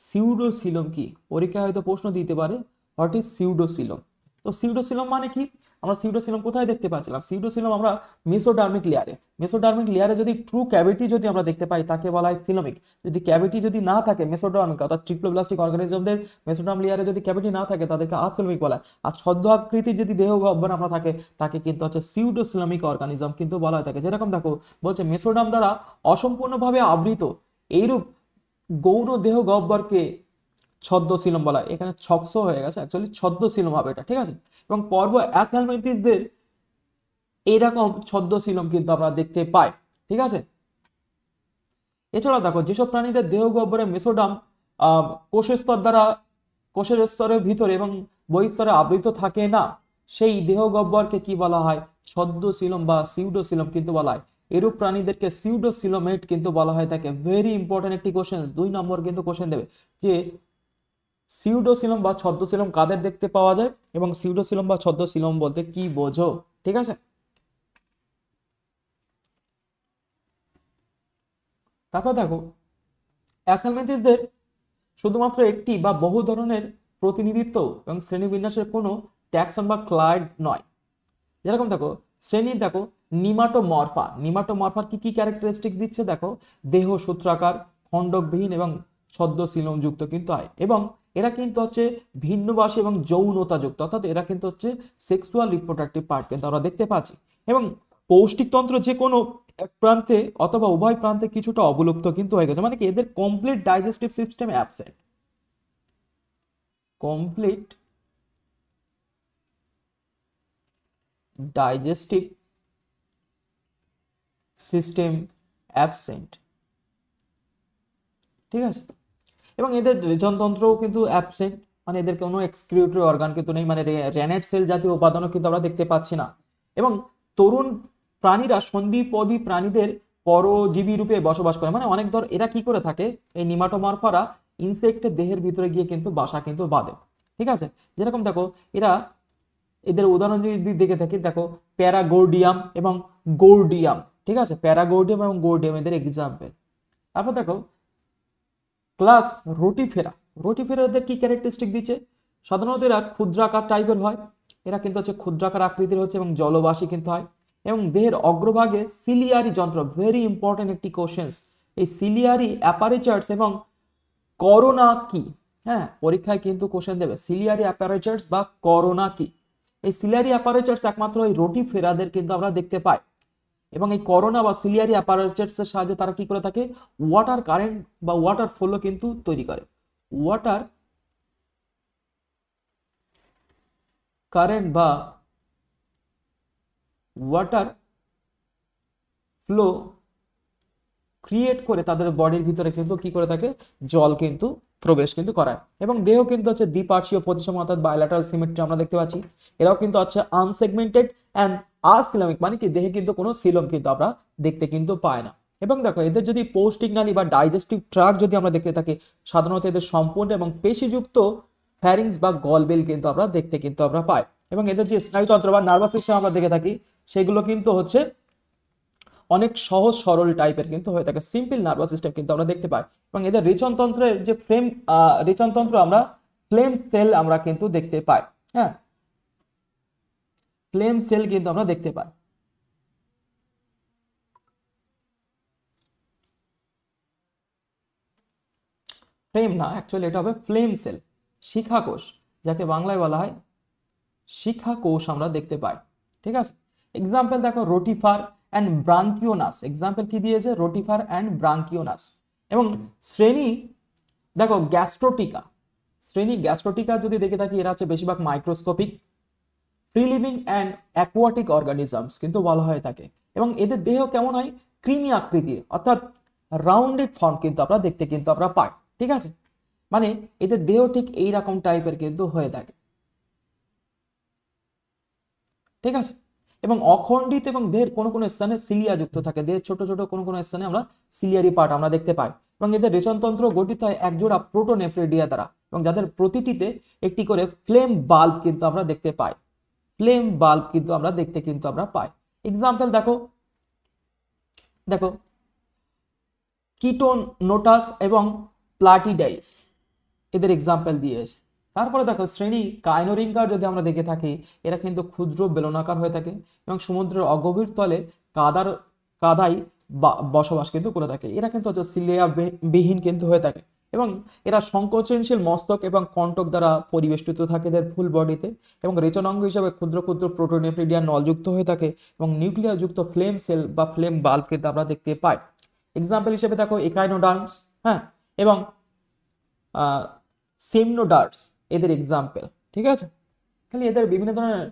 সিউডোসিলম কি, পরীক্ষায় হয়তো প্রশ্ন দিতে পারে, হোয়াট ইজ সিউডোসিলম। তো সিউডোসিলম মানে কি, আমরা সিউডোসিলম কোথায় দেখতে পাচ্ছিলাম, সিউডোসিলম আমরা মেসোডার্মিক লেয়ারে, মেসোডার্মিক লেয়ারে যদি ট্রু ক্যাভিটি যদি আমরা দেখতে পাই তাকে বলা হয় সিলোমিক। যদি ক্যাভিটি যদি না থাকে মেসোডার্মিক অর্থাৎ ট্রিপ্লোব্লাস্টিক অর্গানিজমদের মেসোডার্ম লেয়ারে যদি ক্যাভিটি না থাকে তাদেরকে আসিলোমিক বলা হয়। আর ছদ্ম আকৃতির যদি দেহ গহ্বর আমরা থাকে তাকে কিন্তু হচ্ছে সিউডোসিলমিক অর্গানিজম কিন্তু বলা হয় থাকে। যেরকম দেখো বলছে মেসোডার্ম দ্বারা অসম্পূর্ণভাবে আবৃত এইরূপ গৌণ দেহ গহ্বরকে ছদ্মসিলম বলা হয়। এখানে ছক্স হয়ে গেছে, অ্যাকচুয়ালি ছদ্মসিলম হবে এটা। ঠিক আছে, এবং পর্ব অ্যাসহেলমিনথিসদের এইরকম ছদ্মসিলম কিন্তু আমরা দেখতে পাই। ঠিক আছে, এছাড়া দেখো যেসব প্রাণীদের দেহ গহ্বরে মেসোডার্ম কোষের স্তর দ্বারা, কোষের স্তরের ভিতরে এবং বহিঃস্তরে আবৃত থাকে না, সেই দেহ গহ্বরকে কি বলা হয়, ছদ্মসিলম বা সিউডোসিলম কিন্তু বলা হয়। এরূপ প্রাণীদেরকে সিউডোসিলোমেট কিন্তু বলা হয় থাকে। ভেরি ইম্পর্টেন্ট একটি কোশ্চেন, 2 নম্বর কিন্তু কোশ্চেন দেবে যে সিউডোসিলম বা ছদ্মসিলম কাদের দেখতে পাওয়া যায় এবং সিউডোসিলম বা ছদ্মসিলম বলতে কি বোঝো। ঠিক আছে, তারপর দেখো অ্যাসালমেন্থিসদের শুধুমাত্র একটি বা বহু ধরনের প্রতিনিধিত্ব এবং শ্রেণীবিন্যাসের কোনো ট্যাক্সন বা ক্লাড নয়। যেরকম দেখো শ্রেণী, দেখো নিমাটোমরফা, নিমাটোমরফার কি কি ক্যারেক্টারিস্টিক্স দিচ্ছে, দেখো দেহ সূত্রাকার, খণ্ডকবিহীন এবং ছদ্মসিলম যুক্ত কিন্তু হয়, এবং এরা কিন্তু হচ্ছে ভিন্নবাসী এবং যৌনতা যুক্ত, অর্থাৎ এরা কিন্তু হচ্ছে সেক্সুয়াল রিপ্রোডাক্টিভ পার্ট কিন্তু আমরা দেখতে পাচ্ছি। এবং পৌষ্টিকতন্ত্র যে কোনো এক প্রান্তে অথবা উভয় প্রান্তে কিছুটা অবলুপ্ত কিন্তু হয়ে গেছে, মানে কি এদের complete digestive system absent, complete digestive system absent. ঠিক আছে, এবং এদের রেচনতন্ত্রও কিন্তু অ্যাবসেন্ট, মানে এদের কোনো এক্সক্রিউটরি অর্গান কিন্তু নেই, মানে রেনেট সেল জাতীয় উপাদানও কিন্তু আমরা দেখতে পাচ্ছি না। এবং তরুণ প্রাণীরা সন্ধিপদী প্রাণীদের পরজীবী রূপে বসবাস করে, মানে অনেক ধর এরা কি করে থাকে, এই নিমাটোমরফারা ইনসেক্টের দেহের ভিতরে গিয়ে কিন্তু বাসা কিন্তু বাঁধে। ঠিক আছে, যেরকম দেখো এরা, এদের উদাহরণ যদি দেখে থাকি, দেখো প্যারাগোর্ডিয়াম এবং গোর্ডিয়াম। ঠিক আছে, প্যারাগোর্ডিয়াম এবং গোর্ডিয়াম এদের এক্সাম্পল। তারপর দেখো ক্লাস রোটিফেরা, রোটিফেরাদের কি ক্যারেক্টারিস্টিক দিচ্ছে, সাধারণত এরা ক্ষুদ্রাকার টাইপের হয়, এরা কিন্তু হচ্ছে ক্ষুদ্রাকার আকৃতির হচ্ছে এবং জলবাসী কিন্তু হয়, এবং দেহের অগ্রভাগে সিলিয়ারি যন্ত্র, ভেরি ইম্পর্টেন্ট একটি কোশ্চেন, এই সিলিয়ারি অ্যাপারেচার্স এবং করোনা কি, হ্যাঁ পরীক্ষায় কিন্তু কোশ্চেন দেবে, সিলিয়ারি অ্যাপারেচার্স বা করোনা কি। এই সিলিয়ারি অ্যাপারেচার্স একমাত্র এই রোটিফেরাদের কিন্তু আমরা দেখতে পাই, এবং এই করোনা বা সিলিয়ারি অ্যাপারেচার্সের সাহায্যে তারা কি করে থাকে, ওয়াটার কারেন্ট বা ওয়াটার ফ্লো কিন্তু তৈরি করে, ওয়াটার কারেন্ট বা ওয়াটার ফ্লো ক্রিয়েট করে তাদের বডির ভিতরে কিন্তু কি করে থাকে, জল কিন্তু প্রবেশ কিন্তু করায়। এবং দেহ কিন্তু হচ্ছে দ্বিপার্শ্বীয় প্রতিসম অর্থাৎ বায়োল্যাটারাল সিমেট্রি আমরা দেখতে পাচ্ছি। এরাও কিন্তু হচ্ছে আনসেগমেন্টেড অ্যান্ড আসিলোমিক, মানে কি দেহে কিন্তু কোনো সিলোম কিন্তু আমরা দেখতে কিন্তু পাই না। এবং দেখো এদের যদি পৌষ্টিক নালী বা ডাইজেস্টিভ ট্র্যাক্ট যদি আমরা দেখতে থাকি, সাধারণত এদের সম্পূর্ণ এবং পেশিযুক্ত ফ্যারিংস বা গলবেল কিন্তু আমরা দেখতে কিন্তু আমরা পাই। এবং এদের যে স্নায়ুতন্ত্র বা নার্ভাস সিস্টেম আমরা দেখে থাকি সেগুলো কিন্তু হচ্ছে অনেক সহজ সরল টাইপের কিন্তু হয়ে থাকে, সিম্পল নার্ভাস সিস্টেম কিন্তু আমরা দেখতে পাই। এবং এদের রেচনতন্ত্রের যে রেচনতন্ত্র আমরা ফ্লেম সেল আমরা কিন্তু দেখতে পাই, হ্যাঁ ফ্লেম সেল কিন্তু আমরা দেখতে পাই। ফ্লেম না, অ্যাকচুয়ালি এটা হবে ফ্লেম সেল, শিখা কোষ, যাকে বাংলায় বলা হয় শিখা কোষ আমরা দেখতে পাই। ঠিক আছে, এক্সাম্পল দেখো রোটিফার অ্যান্ড ব্রাঙ্কিওনাস, এক্সাম্পল কি দিয়েছে, রোটিফার অ্যান্ড ব্রাঙ্কিওনাস। এবং শ্রেণী দেখো গ্যাস্ট্রোটিকা, শ্রেণী গ্যাস্ট্রোটিকা যদি দেখে থাকি এরা হচ্ছে বেশিরভাগ microscopic, free living and aquatic organisms কিন্তু বলা হয়ে থাকে। এবং এদের দেহ কেমন হয়, ক্রিমি আকৃতির, অর্থাৎ রাউন্ডেড ফর্ম কিন্তু আমরা দেখতে কিন্তু আমরা পাই। ঠিক আছে, মানে এদের দেহ ঠিক এইরকম টাইপের কিন্তু হয়ে থাকে। ঠিক আছে, এবং অখণ্ডিত এবং দেহের কোনো কোনো স্থানে সিলিয়া যুক্ত থাকে, দেহের ছোট ছোট কোনো কোনো স্থানে আমরা সিলিয়ারি পার্ট আমরা দেখতে পাই। এবং এদের রেচনতন্ত্র গঠিত হয় একজোড়া প্রোটোনেফ্রিডিয়া দ্বারা, এবং যাদের প্রতিটিতে একটি করে ফ্লেম বাল্ব কিন্তু আমরা দেখতে পাই। ফ্লেম বাল্ব কিন্তু আমরা দেখতে কিন্তু আমরা পাই। এক্সাম্পল দেখো, দেখো কিটোন নোটাস এবং প্লাটিডাইস এদের এক্সাম্পল দিয়েছে। তারপরে দেখো শ্রেণী কাইনোরিঙ্কার যদি আমরা দেখে থাকি, এরা কিন্তু ক্ষুদ্র বেলনাকার হয়ে থাকে এবং সমুদ্রের অগভীর তলে কাদায় বসবাস কিন্তু করে থাকে। এরা কিন্তু হচ্ছে সিলিয়া বিহীন কিন্তু হয়ে থাকে এবং এরা সংকোচনশীল মস্তক এবং কণ্টক দ্বারা পরিবেষ্টিত থাকে এদের ফুল বডিতে, এবং রেচনাঙ্গ হিসাবে ক্ষুদ্র ক্ষুদ্র প্রোটোনেফ্রিডিয়ান নলযুক্ত হয়ে থাকে এবং নিউক্লিয়াসযুক্ত ফ্লেম সেল বা ফ্লেম বাল্ব কিন্তু আমরা দেখতে পাই। এক্সাম্পল হিসেবে দেখো একাইনোডার্মস, হ্যাঁ, এবং সেমনোডার্স এদের এক্সাম্পল। ঠিক আছে, তাহলে এদের বিভিন্ন ধরনের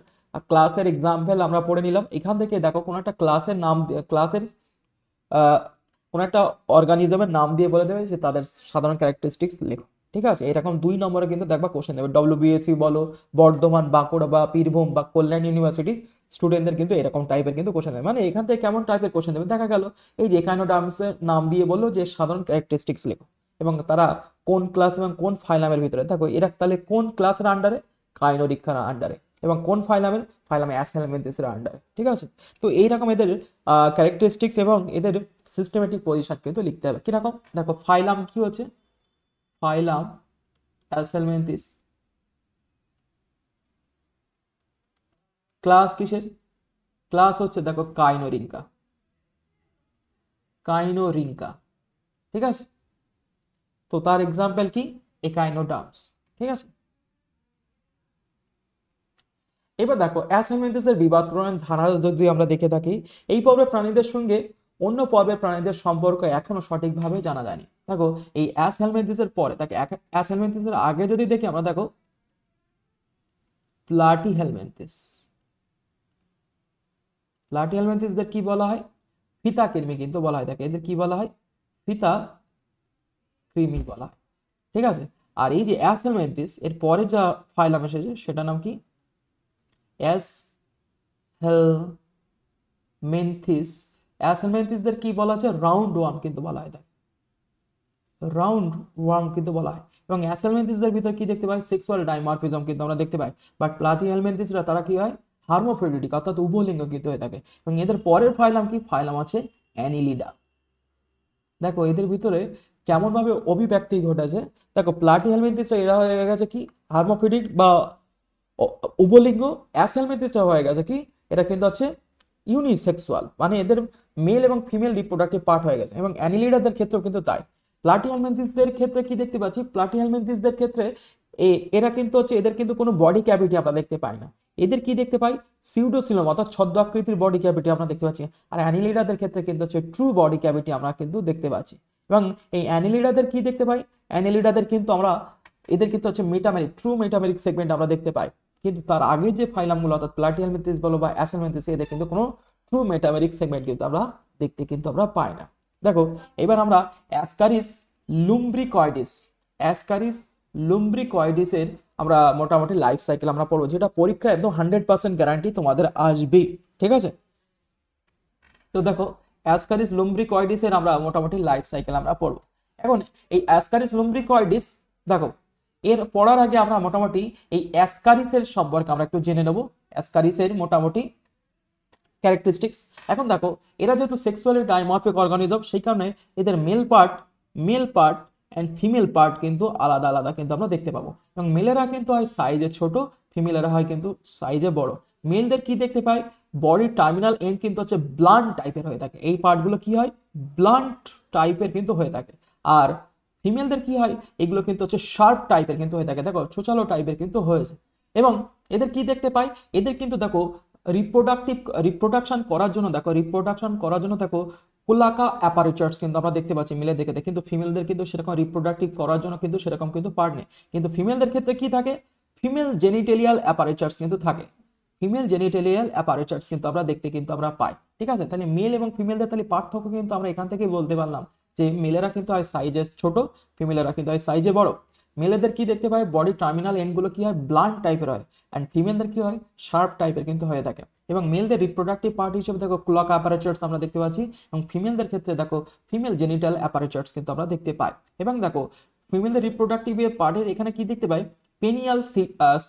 ক্লাসের এক্সাম্পল আমরা পড়ে নিলাম। এখান থেকে দেখো কোন একটা ক্লাসের নাম, ক্লাসের কোন একটা অর্গানিজমের নাম দিয়ে বলে দেবে যে তাদের সাধারণ ক্যারেক্টারিস্টিক্স লেখো। ঠিক আছে, এরকম 2 নম্বরে কিন্তু দেখবা কোশ্চেন দেবে। ডব্লিউবিএসসি বলো, বর্ধমান, বাঁকুড়া বা বীরভূম বা কল্যাণ ইউনিভার্সিটি স্টুডেন্টদের কিন্তু এরকম টাইপের কিন্তু কোশ্চেন দেবে। মানে এখান থেকে কেমন টাইপের কোশ্চেন দেবে, দেখা গেল এই যে একাইনোডার্মসের নাম দিয়ে বললো যে সাধারণ ক্যারেক্টারিস্টিক্স লেখো এবং তারা কোন ক্লাস এবং কোন ফাইলামের ভিতরে। দেখো এরা তাহলে কোন ক্লাসের আন্ডারে, কাইনোরিক্কার আন্ডারে, এবং কোন ফাইলামের, ফাইলাম অ্যাসালমেন্থিসের আন্ডারে। ঠিক আছে, তো এইরকম এদের ক্যারেক্টারিস্টিক্স এবং এদের সিস্টেমেটিক পজিশন কিন্তু লিখতে হবে। কিরকম দেখো, ফাইলাম কি হচ্ছে, ফাইলাম অ্যাসালমেন্থিস। ক্লাস কিসের, ক্লাস হচ্ছে দেখো কাইনোরিঙ্কা, কাইনোরিঙ্কা। ঠিক আছে, তো তার এক্সাম্পল কি, একাইনোডার্মস। ঠিক আছে, এবার দেখো অ্যাসালমেন্থিসের বিবর্তনের ধারা যদি আমরা দেখে থাকি, এই পর্বের প্রাণীদের সঙ্গে অন্য পর্বের প্রাণীদের সম্পর্ক এখনো সঠিকভাবে জানা যায়নি। দেখো এই অ্যাসালমেন্থিসের পরে, তাকে অ্যাসালমেন্থিসের আগে যদি দেখি আমরা, দেখো প্লাটিহেলমিনথিস, প্লাটিহেলমিনথিসদের কি বলা হয়, ফিতা কৃমি কিন্তু বলা হয়। তাকে এদের কি বলা হয়, ফিতা কৃমি বলা হয়। ঠিক আছে, আর এই যে অ্যাসালমেন্থিস এর পরে যা ফাইলাম এসেছে সেটার নাম কি, অ্যাসহেলমিনথিস। অ্যাসহেলমিনথিসদের কি বলা আছে, রাউন্ড ওয়ার্ম কিন্তু বলা হয়, তাকে রাউন্ড ওয়ার্ম কিন্তু বলা হয়। এবং অ্যাসহেলমিনথিসদের ভিতরে কি দেখতে পাই, সেক্সুয়াল ডাইমরফিজম কিন্তু আমরা দেখতে পাই। বাট প্লাটিহেলমিনথিসরা তারা কি হয়, হার্মোফ্রোডিটিক অর্থাৎ উভলিঙ্গ কিন্তু হয়ে থাকে। এবং এদের পরের ফাইলাম কি, ফাইলাম আছে অ্যানিলিডা। দেখো এদের ভিতরে কেমন ভাবে অভিব্যক্তি ঘটেছে, দেখো প্লাটিহেলমিনথিসরা এরা হয়ে গেছে কি হার্মোফ্রোডিক বা উভলিঙ্গ, অ্যাসহেলমিনথিসরা হয়ে গেছে কি, এটা কিন্তু হচ্ছে ইউনিসেক্সুয়াল, মানে এদের মেল এবং ফিমেল রিপ্রোডাক্টিভ পার্ট হয়ে গেছে। এবং অ্যানিলিডাদের ক্ষেত্রেও কিন্তু তাই। প্লাটিহেলমিনথিসদের ক্ষেত্রে কি দেখতে পাচ্ছি, প্লাটিহেলমিনথিসদের ক্ষেত্রে এরা কিন্তু হচ্ছে, এদের কিন্তু কোনো বডি ক্যাভিটি আমরা দেখতে পাই না। এদের কি দেখতে পাই, সিউডোসিলম অর্থাৎ ছদ্ম আকৃতির বডি ক্যাভিটি আমরা দেখতে পাচ্ছি। আর অ্যানিলিডাদের ক্ষেত্রে কিন্তু হচ্ছে ট্রু বডি ক্যাভিটি আমরা কিন্তু দেখতে পাচ্ছি। এবং এই অ্যানিলিডাদের কি দেখতে পাই, অ্যানিলিডাদের কিন্তু আমরা, এদের কিন্তু হচ্ছে মেটামেরিক, ট্রু মেটামেরিক সেগমেন্ট আমরা দেখতে পাই। কিন্তু তার আগে যে ফাইলামগুলো অর্থাৎ প্লাটিহেলমিনথিস বলো বা অ্যাসালমেন্থিস, এদের কিন্তু কোনো ট্রু মেটামেরিক সেগমেন্ট কিন্তু আমরা দেখতে কিন্তু আমরা পাই না। দেখো এবার আমরা অ্যাসকারিস লুম্ব্রিকয়েডিস, অ্যাসকারিস লুম্ব্রিকয়েডিসের আমরা মোটামুটি লাইফ সাইকেল আমরা পড়বো, যেটা পরীক্ষায় একদম 100% গ্যারান্টি তোমাদের আসবে। ঠিক আছে, তো দেখো অ্যাসকারিস লুম্ব্রিকয়েডিসের আমরা মোটামুটি লাইফ সাইকেল আমরা পড়বো। এখন এই অ্যাসকারিস লুম্ব্রিকয়েডিস, দেখো এর পড়ার আগে আমরা মোটামুটি এই অ্যাসকারিসের সম্পর্কে আমরা একটু জেনে নেব, অ্যাসকারিসের মোটামুটি ক্যারেক্টারিস্টিক্স। এখন দেখো এরা যেহেতু সেক্সুয়ালি ডাইমরফিক অর্গানিজম, সেই কারণে এদের male part and female part কিন্তু আলাদা আলাদা কিন্তু আমরা দেখতে পাবো। এবং মেলেরা কিন্তু হয় সাইজে ছোট, ফিমেলেরা হয় কিন্তু সাইজে বড়। মেলদের কি দেখতে পাই, বডির টার্মিনাল এন্ড কিন্তু হচ্ছে ব্লান্ট টাইপের হয়ে থাকে, এই পার্টগুলো কি হয়, ব্লান্ট টাইপের কিন্তু হয়ে থাকে। আর ফিমেলদের কি হয়, এগুলো কিন্তু হচ্ছে শার্প টাইপের কিন্তু হয়ে থাকে, দেখো ছোচালো টাইপের কিন্তু হয়েছে। এবং এদের কি দেখতে পাই, এদের কিন্তু দেখো রিপ্রোডাকশন করার জন্য, দেখো রিপ্রোডাকশন করার জন্য দেখো কোলাকা অ্যাপারেচার্স কিন্তু আমরা দেখতে পাচ্ছি মেলের দেখে, কিন্তু ফিমেলদের কিন্তু সেরকম রিপ্রোডাক্টিভ করার জন্য কিন্তু সেরকম কিন্তু পার্ট নেই। কিন্তু ফিমেলদের ক্ষেত্রে কি থাকে, ফিমেল জেনিটেলিয়াল অ্যাপারেচার্স কিন্তু থাকে, ফিমেল জেনিটেলিয়াল অ্যাপারেচার্স কিন্তু আমরা দেখতে কিন্তু আমরা পাই। ঠিক আছে, তাহলে মেল এবং ফিমেলদের তাহলে পার্থক্য কিন্তু আমরা এখান থেকেই বলতে পারলাম যে মেলেরা কিন্তু হয় সাইজে ছোট, ফিমেলেরা কিন্তু হয় সাইজে বড়। মেলেদের কি দেখতে পাই, বডি টার্মিনাল এন্ডগুলো কি হয়, ব্লান্ট টাইপের হয়, অ্যান্ড ফিমেলদের কি হয়, শার্প টাইপের কিন্তু হয়ে থাকে। এবং মেলদের রিপ্রোডাক্টিভ পার্ট হিসেবে দেখো ক্লক অ্যাপারেচার্স আমরা দেখতে পাচ্ছি, এবং ফিমেলদের ক্ষেত্রে দেখো ফিমেল জেনিটাল অ্যাপারেচার্স কিন্তু আমরা দেখতে পাই। এবং দেখো ফিমেলদের রিপ্রোডাক্টিভ পার্টের এখানে কি দেখতে পাই, পেনিয়াল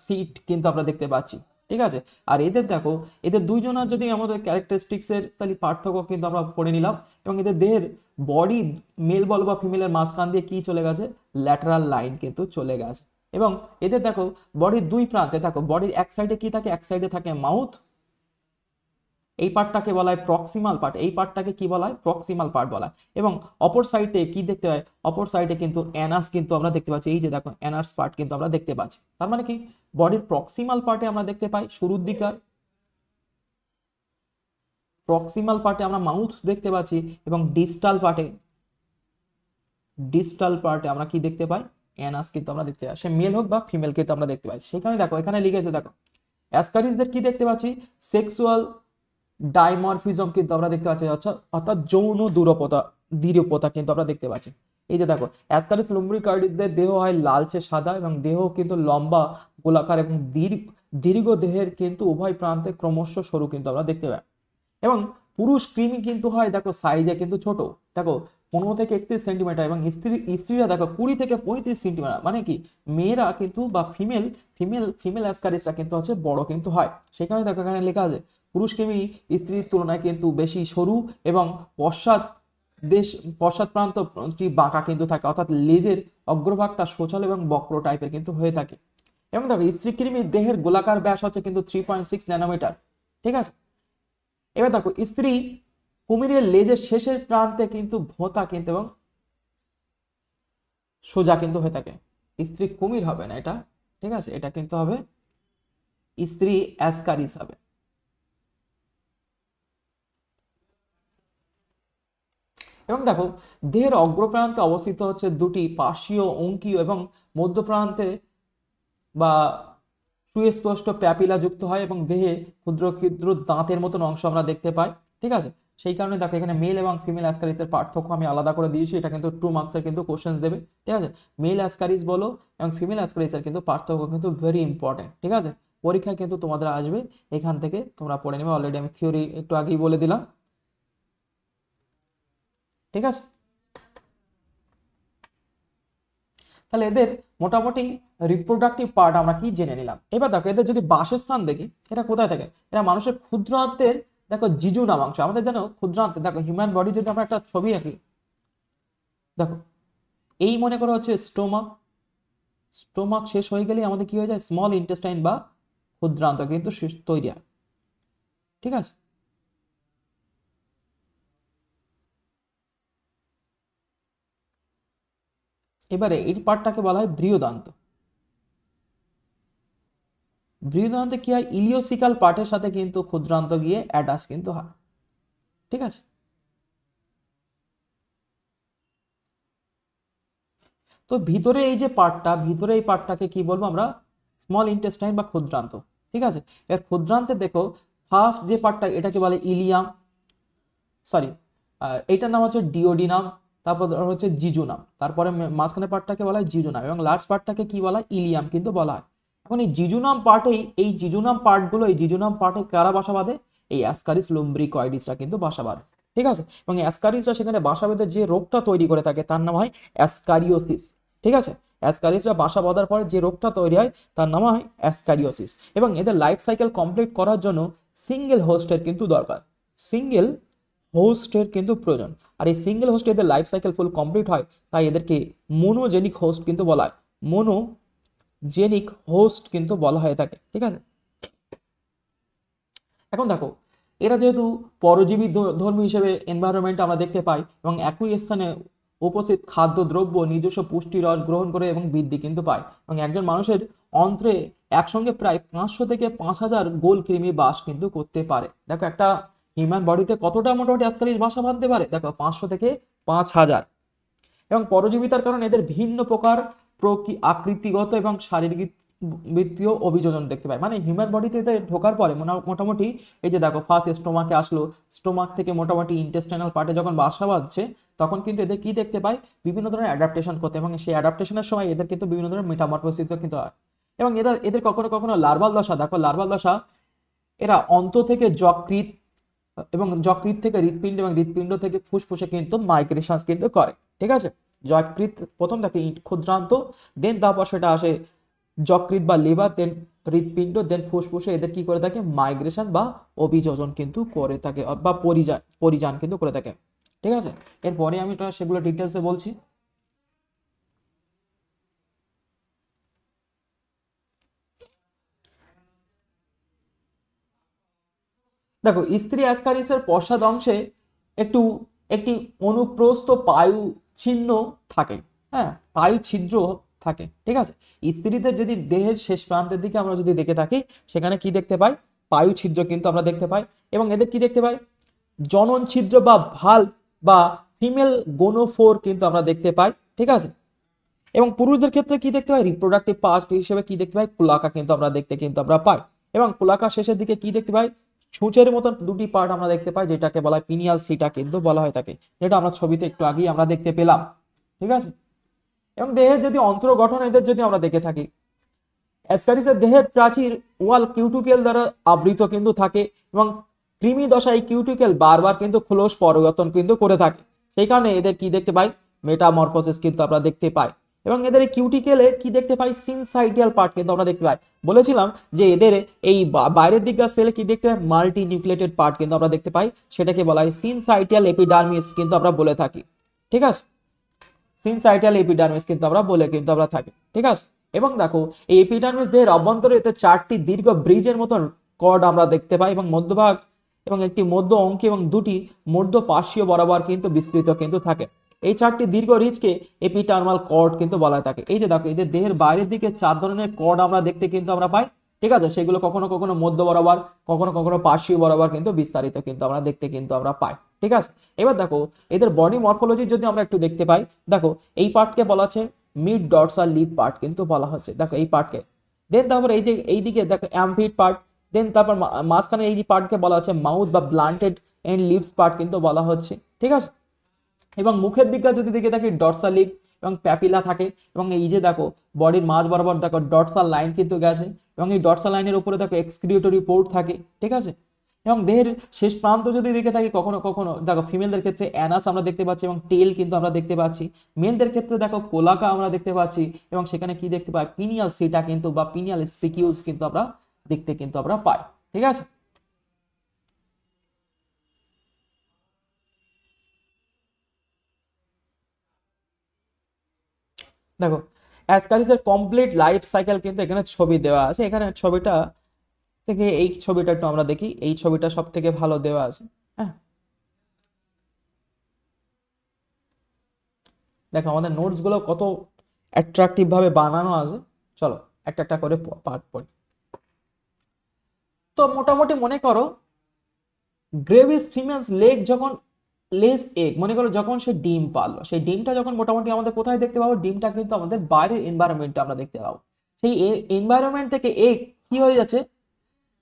সিট কিন্তু আমরা দেখতে পাচ্ছি। ঠিক আছে। আর এদের দেখো, এদের দুইজনের যদি আমাদের ক্যারেক্টারিস্টিক্সের তাহলে পার্থক্য কিন্তু আমরা পড়ে নিলাম। এবং এদের দেহের বডি, মেল বল বা ফিমেলের মাঝখান দিয়ে কি চলে গেছে, ল্যাটারাল লাইন কিন্তু চলে গেছে। এবং এদের দেখো বডির দুই প্রান্তে, দেখো বডির এক সাইডে কি থাকে, এক সাইডে থাকে মাউথ, এই পার্টটাকে বলা হয় প্রক্সিমাল পার্ট, এই পার্টটাকে কি বলা হয়, প্রক্সিমাল পার্ট বলা হয়। এবং অপর সাইডে কি দেখতে হয়, অপর সাইডে কিন্তু অ্যানাস কিন্তু আমরা দেখতে পাচ্ছি, এই যে দেখো অ্যানাস পার্ট কিন্তু আমরা দেখতে পাচ্ছি। তার মানে কি, বডির প্রক্সিমাল পার্টে আমরা দেখতে পাই শুরুর দিকার, প্রক্সিমাল পার্টে আমরা মাউথ দেখতে পাচ্ছি, এবং ডিস্টাল পার্টে আমরা কি দেখতে পাই, অ্যানাস কিন্তু আমরা দেখতে পাই। সে মেল হোক বা ফিমেল কিন্তু আমরা দেখতে পাই। সেখানে দেখো এখানে লিখেছে, দেখো অ্যাসকারিসদের কি দেখতে পাচ্ছি, সেক্সুয়াল ডাইমরফিজম কিন্তু আমরা দেখতে পাচ্ছি, অর্থাৎ যৌন দৃঢ়তা কিন্তু আমরা দেখতে পাচ্ছি। এই যে দেখো অ্যাসকারিস লুম্ব্রিকার্ডিসদের দেহ হয় লালচে সাদা, এবং দেহ কিন্তু লম্বা গোলাকার এবং দীর্ঘ দেহের কিন্তু উভয় প্রান্তে ক্রমশ সরু কিন্তু আমরা দেখতে পাই। এবং পুরুষ কৃমি কিন্তু হয় দেখো সাইজে কিন্তু ছোট, দেখো 15 থেকে 31 সেন্টিমিটার, এবং স্ত্রীরা দেখো 20 থেকে 35 সেন্টিমিটার। মানে কি, মেয়েরা কিন্তু বা ফিমেল অ্যাসকারিসরা কিন্তু হচ্ছে বড় কিন্তু হয়। সেখানে দেখো এখানে লেখা আছে পুরুষ কৃমি স্ত্রীর তুলনায় কিন্তু বেশি সরু, এবং পশ্চাৎ প্রান্তটি বাঁকা কিন্তু থাকে, অর্থাৎ লেজের অগ্রভাগটা সোচাল এবং বক্র টাইপের কিন্তু হয়ে থাকে। এবং দেখো স্ত্রী কৃমির দেহের গোলাকার ব্যাস হচ্ছে কিন্তু 3.6 ন্যানোমিটার। ঠিক আছে। এবার দেখো স্ত্রী কুমিরের লেজের শেষের প্রান্তে কিন্তু ভোঁতা কিন্তু এবং সোজা কিন্তু হয়ে থাকে। স্ত্রী কুমির হবে না এটা, ঠিক আছে, এটা কিন্তু হবে স্ত্রী অ্যাসকারিস হবে। এবং দেখো দেহের অগ্রপ্রান্তে অবস্থিত হচ্ছে দুটি পার্শ্বীয় অঙ্কীয় এবং মধ্যপ্রান্তে বা সুস্পষ্ট প্যাপিলা যুক্ত হয়, এবং দেহে ক্ষুদ্র ক্ষুদ্র দাঁতের মতন অংশ আমরা দেখতে পাই। ঠিক আছে। সেই কারণে দেখো এখানে মেল এবং ফিমেল অ্যাসকারিসের পার্থক্য আমি আলাদা করে দিয়েছি, এটা কিন্তু 2 মার্কসের কিন্তু কোশ্চেন দেবে। ঠিক আছে। মেল অ্যাসকারিস বলো এবং ফিমেল অ্যাসকারিসের কিন্তু পার্থক্য কিন্তু ভেরি ইম্পর্টেন্ট। ঠিক আছে। পরীক্ষায় কিন্তু তোমাদের আসবে, এখান থেকে তোমরা পড়ে নেবে। অলরেডি আমি থিওরি একটু আগেই বলে দিলাম। ঠিক আছে। তাহলে এদের মোটামুটি রিপ্রোডাক্টিভ পার্ট আমরা কি জেনে নিলাম। এবার দেখো এদের যদি বাসস্থান দেখি, এটা কোথায় থাকে, এরা মানুষের ক্ষুদ্রান্তের, দেখো জিজু নামাংশ আমাদের জানো ক্ষুদ্রান্তে, দেখো হিউম্যান বডি যদি আমরা একটা ছবি আঁকি, দেখো এই মনে করা হচ্ছে স্টোমাক শেষ হয়ে গেলে আমাদের কি হয়ে যায়, স্মল ইন্টেস্টাইন বা ক্ষুদ্রান্ত কিন্তু তৈরি হয়। ঠিক আছে। এবারে এই পার্টটাকে বলা হয় বৃহদান্ত। বৃহদান্তে কি হয়, ইলিওসিকাল পার্টের সাথে কিন্তু ক্ষুদ্রান্ত গিয়ে অ্যাটাচ কিন্তু হয়। ঠিক আছে। তো ভিতরে এই যে পার্টটা, ভিতরে এই পার্টটাকে কি বলবো আমরা, স্মল ইন্টেস্টাইন বা ক্ষুদ্রান্ত। ঠিক আছে। এর ক্ষুদ্রান্তে দেখো ফার্স্ট যে পার্টটা এটাকে বলে ইলিয়াম, সরি এইটার নাম হচ্ছে ডিওডিনাম, তারপর হচ্ছে জিজুনাম, তারপরে মাঝখানে পার্টটাকে বলা হয় জিজুনাম, এবং লাস্ট পার্টটাকে কি বলা হয়, ইলিয়াম কিন্তু বলা হয়। এখন এই জিজুনাম পার্টেই, এই জিজুনাম পার্টগুলো, এই জিজুনাম পার্টে কারা বাসা বাঁধে, এই অ্যাসকারিস লুম্ব্রিকয়েডিসরা কিন্তু বাসা বাঁধে। ঠিক আছে। এবং অ্যাসকারিসরা সেখানে বাসা বেঁধে যে রোগটা তৈরি করে থাকে তার নাম হয় অ্যাসকারিওসিস। ঠিক আছে। অ্যাসকারিসরা বাসা বাঁধার পরে যে রোগটা তৈরি হয় তার নাম হয় অ্যাসকারিওসিস। এবং এদের লাইফ সাইকেল কমপ্লিট করার জন্য সিঙ্গেল হোস্টের কিন্তু দরকার, সিঙ্গেল হোস্টের কিন্তু প্রয়োজন। আর এই সিঙ্গেল হোস্টে এদের লাইফ সাইকেল ফুল কমপ্লিট হয়, তাই এদেরকে মোনোজেনিক হোস্ট কিন্তু বলা হয়, মোনোজেনিক হোস্ট কিন্তু বলা হয়ে থাকে। ঠিক আছে। এখন দেখো এরা যেহেতু পরজীবী ধর্মী হিসেবে এনভায়রনমেন্ট আমরা দেখতে পাই, এবং একই স্থানে উপস্থিত খাদ্যদ্রব্য নিজস্ব পুষ্টি রস গ্রহণ করে এবং বৃদ্ধি কিন্তু পায়, এবং একজন মানুষের অন্ত্রে একসঙ্গে প্রায় 500 থেকে 5000 গোল কৃমি বাস কিন্তু করতে পারে। দেখো একটা হিউম্যান বডিতে কতটা মোটামুটি অ্যাসকারিস বাসা বাঁধতে পারে, দেখো 500 থেকে 5000। এবং পরজীবিতার কারণে এদের ভিন্ন প্রকার আকৃতিগত এবং শারীরিক বৃত্তীয় অভিযোজন দেখতে পাই। মানে হিউম্যান বডিতে এদের ঢোকার পরে মোটামুটি এই যে দেখো ফার্স্ট স্টোমাকে আসলো, স্টোমাক থেকে মোটামুটি ইন্টেস্টাইনাল পার্টে যখন বাসা বাঁধছে, তখন কিন্তু এদের কি দেখতে পাই, বিভিন্ন ধরনের অ্যাডাপ্টেশন করতে, এবং সেই অ্যাডাপ্টেশনের সময় এদের কিন্তু বিভিন্ন ধরনের মেটামরফোসিস কিন্তু হয়। এবং এদের কখনো কখনো লার্ভাল দশা, দেখো লার্ভাল দশা, এরা অন্ত থেকে যকৃৎ, এবং যকৃৎ থেকে হৃৎপিণ্ড, এবং হৃৎপিণ্ড থেকে ফুসফুসে কিন্তু মাইগ্রেশন কিন্তু করে। ঠিক আছে। যকৃৎ প্রথম থাকে ক্ষুদ্রান্ত, দেন তারপর সেটা আসে যকৃৎ বা লিভার, দেন হৃৎপিণ্ড, দেন ফুসফুসে এদের কি করে থাকে, মাইগ্রেশন বা অভিযোজন কিন্তু করে থাকে বা পরিযান কিন্তু করে থাকে। ঠিক আছে, এরপরে আমি সেগুলো ডিটেলসে বলছি। দেখো, স্ত্রী অ্যাসকারিসের পশ্চাৎ অংশে একটু একটি অনুপ্রস্থ পায়ু চিহ্ন থাকে, হ্যাঁ, পায়ু ছিদ্র থাকে। ঠিক আছে, স্ত্রীদের যদি দেহের শেষ প্রান্তের দিকে আমরা যদি দেখে থাকি, সেখানে কি দেখতে পাই, পায়ু ছিদ্র কিন্তু আমরা দেখতে পাই। এবং এদের কি দেখতে পাই, জনন ছিদ্র বা ভাল বা ফিমেল গোনোফোর কিন্তু আমরা দেখতে পাই। ঠিক আছে, এবং পুরুষদের ক্ষেত্রে কি দেখতে পাই, রিপ্রোডাক্টিভ পার্ট হিসেবে কি দেখতে পাই, কুলাকা কিন্তু আমরা দেখতে কিন্তু আমরা পাই। এবং কুলাকা শেষের দিকে কি দেখতে পাই, ছুঁচের মতন দুটি পার্ট আমরা দেখতে পাই, যেটাকে বলা হয় পিনিয়াল সিটা কিন্তু বলা হয় থাকে, যেটা আমরা ছবিতে একটু আগেই আমরা দেখতে পেলাম। ঠিক আছে, এবং দেহের যদি অন্ত্র গঠন এদের যদি আমরা দেখে থাকি, অ্যাসকারিসের দেহের প্রাচীর ওয়াল কিউটিকেল দ্বারা আবৃত কিন্তু থাকে, এবং কৃমি দশা এই কিউটিকেল বারবার কিন্তু খোলস পরিবর্তন কিন্তু করে থাকে। সেই কারণে এদের কি দেখতে পাই, মেটামরফোসিস কিন্তু আমরা দেখতে পাই। এবং এদের এই কিউটিকেলে কি দেখতে পাই, সিনসাইটিয়াল পার্ট কিন্তু আমরা দেখতে পাই। বলেছিলাম যে এদের এই বাইরের দিককার সেলে কি দেখতে পাই, মাল্টি নিউক্লিয়েটেড পার্ট কিন্তু আমরা দেখতে পাই, সেটাকে বলা হয় সিনসাইটিয়াল এপিডার্মিস কিন্তু আমরা বলে থাকি। ঠিক আছে, সিনসাইটাল এপিডার্মিস কিন্তু আমরা বলে কিন্তু আমরা থাকি। ঠিক আছে, এবং দেখো এই এপিডার্মিস দেহের অভ্যন্তরে এতে 4টি দীর্ঘ ব্রিজের মতন কর্ড আমরা দেখতে পাই, এবং মধ্যভাগ এবং একটি মধ্য অঙ্কে এবং দুটি মধ্য পার্শ্বীয় বরাবর কিন্তু বিস্তৃত কিন্তু থাকে। এই 4টি দীর্ঘ রিজকে এপিটার্মাল কর্ড কিন্তু বলা থাকে। এই যে দেখো, এদের দেহের বাইরের দিকে 4 ধরনের কর্ড আমরা দেখতে কিন্তু আমরা পাই। ঠিক আছে, সেগুলো কখনো কখনো মধ্য বরাবর, কখনো কখনো পার্শ্বীয় বরাবর কিন্তু বিস্তারিত কিন্তু আমরা দেখতে কিন্তু আমরা পাই। ঠিক আছে, এবার দেখো এদের বডি মরফোলজি যদি আমরা একটু দেখতে পাই, দেখো এই পার্টকে বলা হচ্ছে মিড ডরসাল লিপ পার্ট কিন্তু বলা হচ্ছে। দেখো এই পার্টকে, দেন তারপর এইদিকে দেখো অ্যামফিড পার্ট, দেন তারপর মাঝখানে এই যে পার্টকে বলা হচ্ছে মাউথ বা ব্লান্টেড এন্ড লিপস পার্ট কিন্তু বলা হচ্ছে। ঠিক আছে, এবং মুখের দিকে যদি দেখে থাকি ডরসাল লিপ এবং প্যাপিলা থাকে, এবং এই যে দেখো বডির মাঝ বরাবর দেখো ডরসাল লাইন কিন্তু গেছে, এবং এই ডরসাল লাইনের উপরে দেখো এক্সক্রিউটরি পোর্ট থাকে। ঠিক আছে, এবং দেহের শেষ প্রান্ত যদি দেখে থাকি, কখনো কখনো দেখো ফিমেলদের ক্ষেত্রে অ্যানাস আমরা দেখতে পাচ্ছি এবং টেল কিন্তু আমরা দেখতে পাচ্ছি। মেলদের ক্ষেত্রে দেখো কোলাকা আমরা দেখতে পাচ্ছি, এবং সেখানে কি দেখতে পাই, পিনিয়াল সিটা কিন্তু বা পিনিয়াল স্পিকিউলস কিন্তু আমরা দেখতে কিন্তু আমরা পাই। ঠিক আছে, দেখো অ্যাসকারিসের কমপ্লিট লাইফ সাইকেল কিন্তু এখানে ছবি দেওয়া আছে। এখানে ছবিটা থেকে এই ছবিটা একটু আমরা দেখি, এই ছবিটা সব থেকে ভালো দেওয়া আছে। হ্যাঁ, দেখো আমাদের নোটস গুলো কত অ্যাট্রাকটিভ ভাবে বানানো আছে। চলো একটা একটা করে পার্ট পড়ি। তো মোটামুটি মনে করো গ্রেভিস ফিমেলস লেগ যখন লেস এগ, মনে করো যখন সে ডিম পারলো, সেই ডিমটা যখন মোটামুটি আমাদের কোথায় দেখতে পাবো, ডিমটা কিন্তু আমাদের বাইরের এনভায়রনমেন্টে আমরা দেখতে পাবো। সেই এনভায়রনমেন্ট থেকে এগ কি হয়ে যাচ্ছে,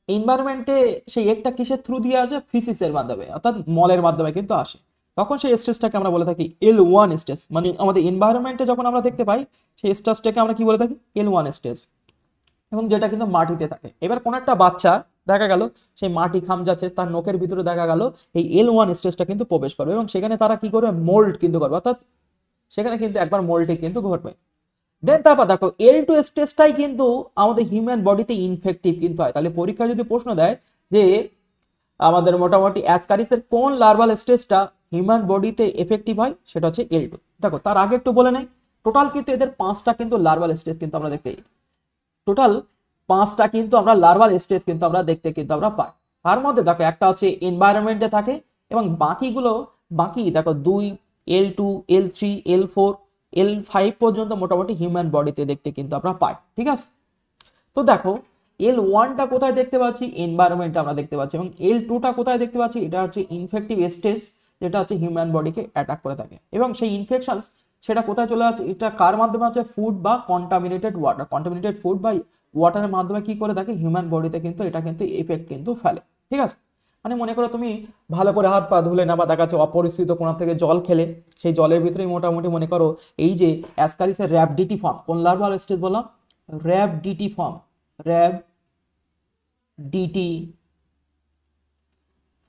এনভায়রনমেন্টে সেই এগটা কিসের থ্রু দিয়ে আসে, ফিসিসের মাধ্যমে, অর্থাৎ মলের মাধ্যমে কিন্তু আসে। তখন সেই স্টেজটাকে আমরা বলে থাকি L1 স্টেজ, মানে আমাদের এনভায়রনমেন্টে যখন আমরা দেখতে পাই সেই স্টেজটাকে আমরা কি বলে থাকি, L1 স্টেজ, এবং যেটা কিন্তু মাটিতে থাকে। এবার কোন একটা বাচ্চা দেখা গেল সেই মাটি খাম যাচ্ছে, তার নখের ভিতরে দেখা গেল এই L1 স্টেজটা কিন্তু প্রবেশ করবে, এবং সেখানে তারা কি করবে, মোল্ড কিন্তু করবে, অর্থাৎ সেখানে কিন্তু একবার মোল্ডিং কিন্তু ঘটবে। দেন তারপর দেখো L2 স্টেজটাই কিন্তু আমাদের হিউম্যান বডিতে ইনফেক্টিভ কিন্তু হয়। তাহলে পরীক্ষা যদি প্রশ্ন দেয় যে আমাদের মোটামুটি অ্যাসকারিসের কোন লার্ভাল স্টেজটা হিউম্যান বডিতে এফেক্টিভ হয়, সেটা হচ্ছে L2। দেখো তার আগে একটু বলে নেই, টোটাল কিন্তু এদের 5টা কিন্তু লার্ভাল স্টেজ কিন্তু আমরা দেখতে, টোটাল 5টা কিন্তু আমরা লার্ভাল স্টেজ কিন্তু আমরা দেখতে কিন্তু আমরা পাই। তার মধ্যে দেখো একটা হচ্ছে এনভায়রনমেন্টে থাকে, এবং বাকিগুলো বাকি দেখো 2, L2, L3, L4, L5 পর্যন্ত মোটামুটি হিউম্যান বডিতে দেখতে কিন্তু আমরা পাই। ঠিক আছে, তো দেখো L1টা কোথায় দেখতে পাচ্ছি, এনভায়রনমেন্টে আমরা দেখতে পাচ্ছি, এবং L2টা কোথায় দেখতে পাচ্ছি, এটা হচ্ছে ইনফেক্টিভ স্টেজ, যেটা হচ্ছে হিউম্যান বডিকে অ্যাটাক করে থাকে। এবং সেই ইনফেকশনস সেটা কোথায় চলে যাচ্ছে, এটা কার মাধ্যমে আছে, ফুড বা কন্টামিনেটেড ওয়াটার, কন্টামিনেটেড ফুড বা ওয়াটারের মাধ্যমে কি করে থাকে, হিউম্যান বডিতে কিন্তু এটা কিন্তু এফেক্ট কিন্তু ফেলে। ঠিক আছে, মানে মনে করো তুমি ভালো করে হাত পা ধুলে না, বা দেখা যাচ্ছে অপরিচিত কোণা থেকে জল খেলে, সেই জলের ভিতরেই মোটামুটি মনে করো এই যে অ্যাসকারিসের র্যাবডিটি ফর্ম, কোন লার্ভাল স্টেজ বললাম, rhabditiform, RAB DT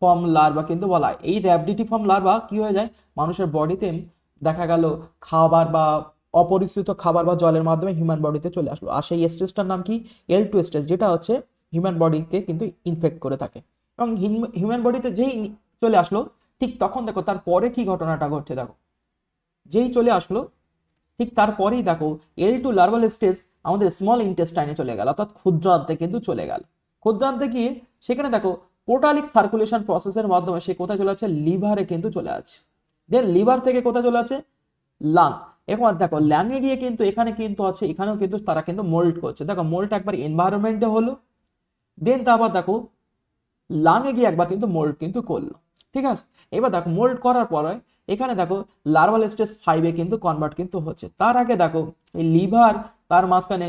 form larva কিন্তু বলা হয়। এই র্যাবডিটি ফর্ম লার্ভা কি হয়ে যায়, মানুষের বডিতে দেখা গেল খাবার বা অপরিচিত খাবার বা জলের মাধ্যমে হিউম্যান বডিতে চলে আসলো, আর সেই স্টেজটার নাম কি L2 স্টেজ, যেটা হচ্ছে হিউম্যান বডিকে কিন্তু ইনফেক্ট করে থাকে। এবং হিউম্যান বডিতে যেই চলে আসলো ঠিক তখন দেখো তারপরে কি ঘটনাটা ঘটছে, দেখো যেই চলে আসলো ঠিক তারপরেই দেখো L2 লার্ভাল স্টেজ আমাদের স্মল ইন্টেস্টাইনে চলে গেল, অর্থাৎ ক্ষুদ্রান্তে কিন্তু চলে গেল। ক্ষুদ্রান্তে গিয়ে সেখানে দেখো পোর্টালিক সার্কুলেশন প্রসেসের মাধ্যমে সে কোথায় চলে যাচ্ছে, লিভারে কিন্তু চলে যাচ্ছে। দেন লিভার থেকে কোথায় চলে যাচ্ছে, লাং। এখন দেখো ল্যাংয়ে গিয়ে কিন্তু এখানে কিন্তু আছে, এখানেও কিন্তু তারা কিন্তু মোল্ড করছে। দেখো মোল্ড একবার এনভায়রনমেন্টে হলো, দেন তারপর দেখো লাংয়ে গিয়ে একবার কিন্তু মোল্ড কিন্তু করলো। ঠিক আছে, এবার দেখো মোল্ড করার পরে এখানে দেখো লার্ভাল স্টেজ 5-এ কিন্তু কনভার্ট কিন্তু হচ্ছে। তার আগে দেখো এই লিভার, তার মাঝখানে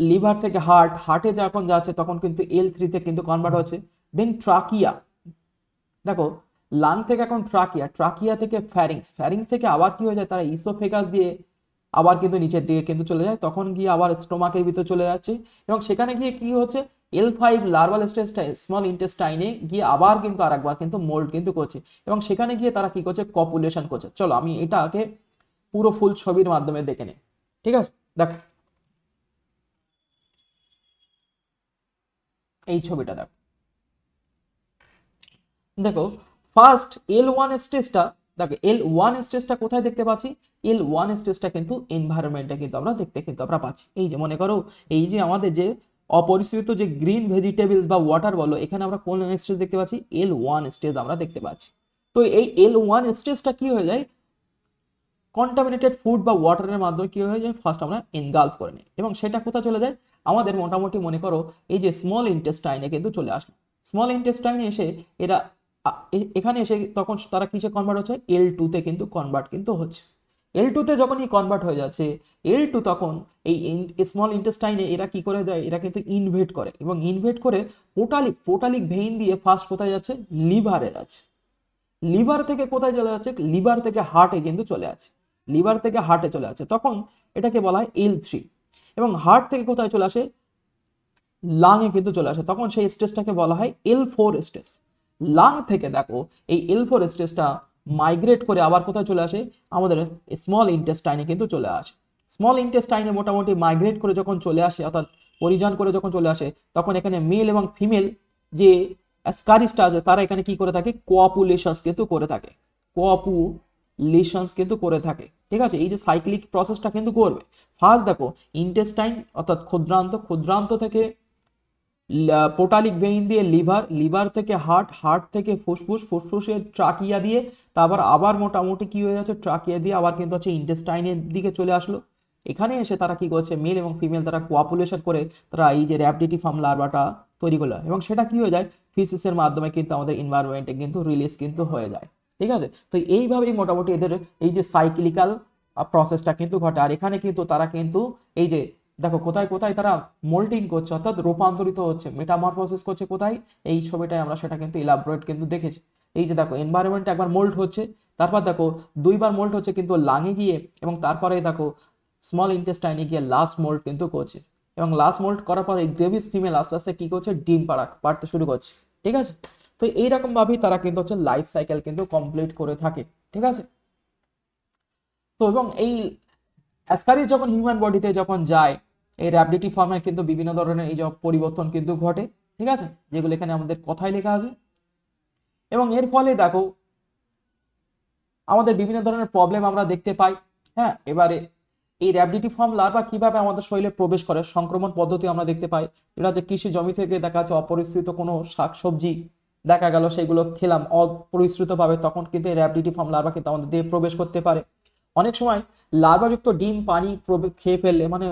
লিভার থেকে হার্ট, হার্টে যখন যাচ্ছে তখন কিন্তু L3-তে কিন্তু কনভার্ট হচ্ছে। দেন ট্রাকিয়া, দেখো লাং থেকে এখন ট্রাকিয়া, ট্রাকিয়া থেকে ফ্যারিংস, ফ্যারিংস থেকে আবার কি হয়ে যায়, তারা ইসোফেগাস দিয়ে আবার কিন্তু নিচের দিকে কিন্তু চলে যায়, তখন গিয়ে আবার স্টোমাকের ভিতরে চলে যাচ্ছে। এবং সেখানে গিয়ে কি হচ্ছে, L5 লার্ভাল স্টেজটা স্মল ইন্টেস্টাইনে গিয়ে আবার কিন্তু আরেকবার কিন্তু মোল্ড কিন্তু করছে, এবং সেখানে গিয়ে তারা কি করছে, কপুলেশন করছে। চলো আমি এটাকে পুরো ফুল ছবির মাধ্যমে দেখে নিই। ঠিক আছে, দেখো এই ছবিটা দেখো, দেখো ফার্স্ট L1 স্টেজটা, দেখো L1 স্টেজটা কোথায় দেখতে পাচ্ছি, L1 স্টেজটা কিন্তু এনভায়রনমেন্টে কিন্তু আমরা দেখতে কিন্তু আমরা পাচ্ছি। এই যে মনে করো এই যে আমাদের যে অপরিচিত যে গ্রিন ভেজিটেবলস বা ওয়াটার বলো, এখানে আমরা কোন স্টেজ দেখতে পাচ্ছি, L1 স্টেজ আমরা দেখতে পাচ্ছি। তো এই L1 স্টেজটা কি হয়ে যায়, কন্টামিনেটেড ফুড বা ওয়াটারের মাধ্যমে কি হয়ে যায়, ফার্স্ট আমরা এনগালফ করে নিই, এবং সেটা কোথায় চলে যায়, আমাদের মোটামুটি মনে করো এই যে স্মল ইন্টেস্টাইনে কিন্তু চলে আসলো। স্মল ইন্টেস্টাইনে এসে এরা এখানে এসে তখন তারা কিসে কনভার্ট হচ্ছে, L2-তে কিন্তু কনভার্ট কিন্তু হচ্ছে। L2-তে যখনই কনভার্ট হয়ে যাচ্ছে, L2 তখন এই স্মল ইন্টেস্টাইনে এরা কি করে দেয়, এরা কিন্তু ইনভেট করে, এবং ইনভেট করে পোটালিক ভেইন দিয়ে ফার্স্ট কোথায় যাচ্ছে, লিভারে যাচ্ছে। লিভার থেকে কোথায় চলে যাচ্ছে, লিভার থেকে হার্টে কিন্তু চলে আছে, লিভার থেকে হার্টে চলে আছে, তখন এটাকে বলা হয় L3। এবং হার্ট থেকে কোথায় চলে আসে, লাংয়ে কিন্তু চলে আসে, তখন সেই স্টেজটাকে বলা হয় L4 স্টেজ। লাং থেকে দেখো এই L4 স্টেজটা মাইগ্রেট করে আবার কোথায় চলে আসে, আমাদের স্মল ইন্টেস্টাইনে কিন্তু চলে আসে। স্মল ইন্টেস্টাইনে মোটামুটি মাইগ্রেট করে যখন চলে আসে, অর্থাৎ পরিযান করে যখন চলে আসে, তখন এখানে মেল এবং ফিমেল যে অ্যাসকারিস্টা আছে তারা এখানে কি করে থাকে, কোঅপুলেশনস কিন্তু করে থাকে, কোঅপুলেশনস কিন্তু করে থাকে। ঠিক আছে, এই যে সাইক্লিক প্রসেসটা কিন্তু করবে। ফার্স্ট দেখো ইন্টেস্টাইন অর্থাৎ ক্ষুদ্রান্ত, ক্ষুদ্রান্ত থেকে পোটালিক ভেইন দিয়ে লিভার, লিভার থেকে হার্ট, হার্ট থেকে ফুসফুস, ফুসফুসে ট্রাকিয়া দিয়ে, তারপর আবার মোটামুটি কি হয়ে যাচ্ছে, ট্রাকিয়া দিয়ে আবার কিন্তু হচ্ছে ইন্টেস্টাইনের দিকে চলে আসলো। এখানে এসে তারা কি করছে, মেল এবং ফিমেল তারা কোঅপুলেশন করে তারা এই যে র্যাপিডিটিফার্ম লার্ভাটা তৈরি করলো, এবং সেটা কি হয়ে যায়, ফিসিসের মাধ্যমে কিন্তু আমাদের এনভায়রনমেন্টে কিন্তু রিলিজ কিন্তু হয়ে যায়। ঠিক আছে, তো এইভাবেই মোটামুটি এদের এই যে সাইক্লিক্যাল প্রসেসটা কিন্তু ঘটে। আর এখানে কিন্তু তারা কিন্তু এই যে দেখো কোথায় কোথায় তারা মোল্টিং করছে, অর্থাৎ রূপান্তরিত হচ্ছে, মেটামরফোসিস করছে কোথায়, এই ছবিটায় আমরা সেটা কিন্তু ইলাবোরেট কিন্তু দেখেছি। এই যে দেখো এনভায়রনমেন্টে একবার মোল্ড হচ্ছে, তারপর দেখো দুইবার মোল্ড হচ্ছে কিন্তু লাঙে গিয়ে, এবং তারপরে দেখো স্মল ইন্টেস্টাইনে গিয়ে লাস্ট মোল্ড কিন্তু করছে, এবং লাস্ট মোল্ড করার পর এই গ্রেভিস ফিমেল আস্তে আস্তে কি করছে, ডিম পাড়তে শুরু করছে। ঠিক আছে, তো এইরকম ভাবেই তারা কিন্তু হচ্ছে লাইফ সাইকেল কিন্তু কমপ্লিট করে থাকে। ঠিক আছে, তো এবং এই অ্যাসকারিস যখন হিউম্যান বডিতে যখন যায়, এই র্যাপিডিটি ফর্মের কিন্তু বিভিন্ন ধরনের এই যে পরিবর্তন কিন্তু ঘটে। ঠিক আছে, যেগুলো এখানে আমাদের কথায় লেখা আছে, এবং এর ফলে দেখো আমাদের বিভিন্ন ধরনের প্রবলেম আমরা দেখতে পাই। হ্যাঁ, এবারে এই র্যাপিডিটি ফর্ম লার্ভা কিভাবে আমাদের শরীরে প্রবেশ করে, সংক্রমণ পদ্ধতি আমরা দেখতে পাই। এটা হচ্ছে কৃষি জমি থেকে দেখা যাচ্ছে অপরিস্কৃত কোনো শাকসবজি দেখা গেল সেগুলো খেলাম অপরিস্কৃতভাবে, তখন কিন্তু এই র্যাপিডিটি ফর্ম লার্ভা কিন্তু আমাদের দেহে প্রবেশ করতে পারে। অনেক সময় লার্ভাযুক্ত ডিম পানি খেয়ে ফেললে, মানে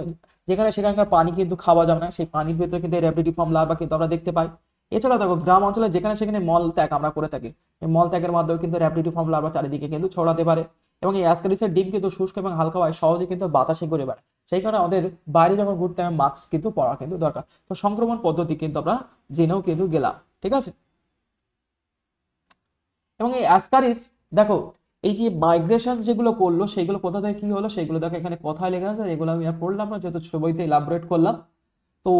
যেখানে সেখানকার পানি কিন্তু খাওয়া যাবে না, সেই পানির ভিতরে কিন্তু এই র্যাপিডিটি ফর্ম লার্ভা কিন্তু আমরা দেখতে পাই। এছাড়া দেখো গ্রাম অঞ্চলে যেখানে সেখানে মল ত্যাগ আমরা করে থাকি, এই মল ত্যাগের মাধ্যমে কিন্তু র্যাপিডিটি ফর্ম লার্ভা চারিদিকে কিন্তু ছড়াতে পারে। এবং এই অ্যাসকারিসের ডিম কিন্তু শুষ্ক এবং হালকা হয়, সহজে কিন্তু বাতাসে ঘুরে বেড়ায়, সেই কারণে আমাদের বাইরে যখন ঘুরতে হয় মাস্ক কিন্তু পরা কিন্তু দরকার। তো সংক্রমণ পদ্ধতি কিন্তু আমরা জেনেও কিন্তু গেলাম। ঠিক আছে, এবং এই অ্যাসকারিস দেখো এই যে মাইগ্রেশন যেগুলো করলো সেগুলো কোথা থেকে কি হলো সেগুলো দেখো এখানে কথায় লেখা আছে, এগুলো আমি আর পড়লাম না যেহেতু ছবিতে ইলাবোরেট করলাম। তো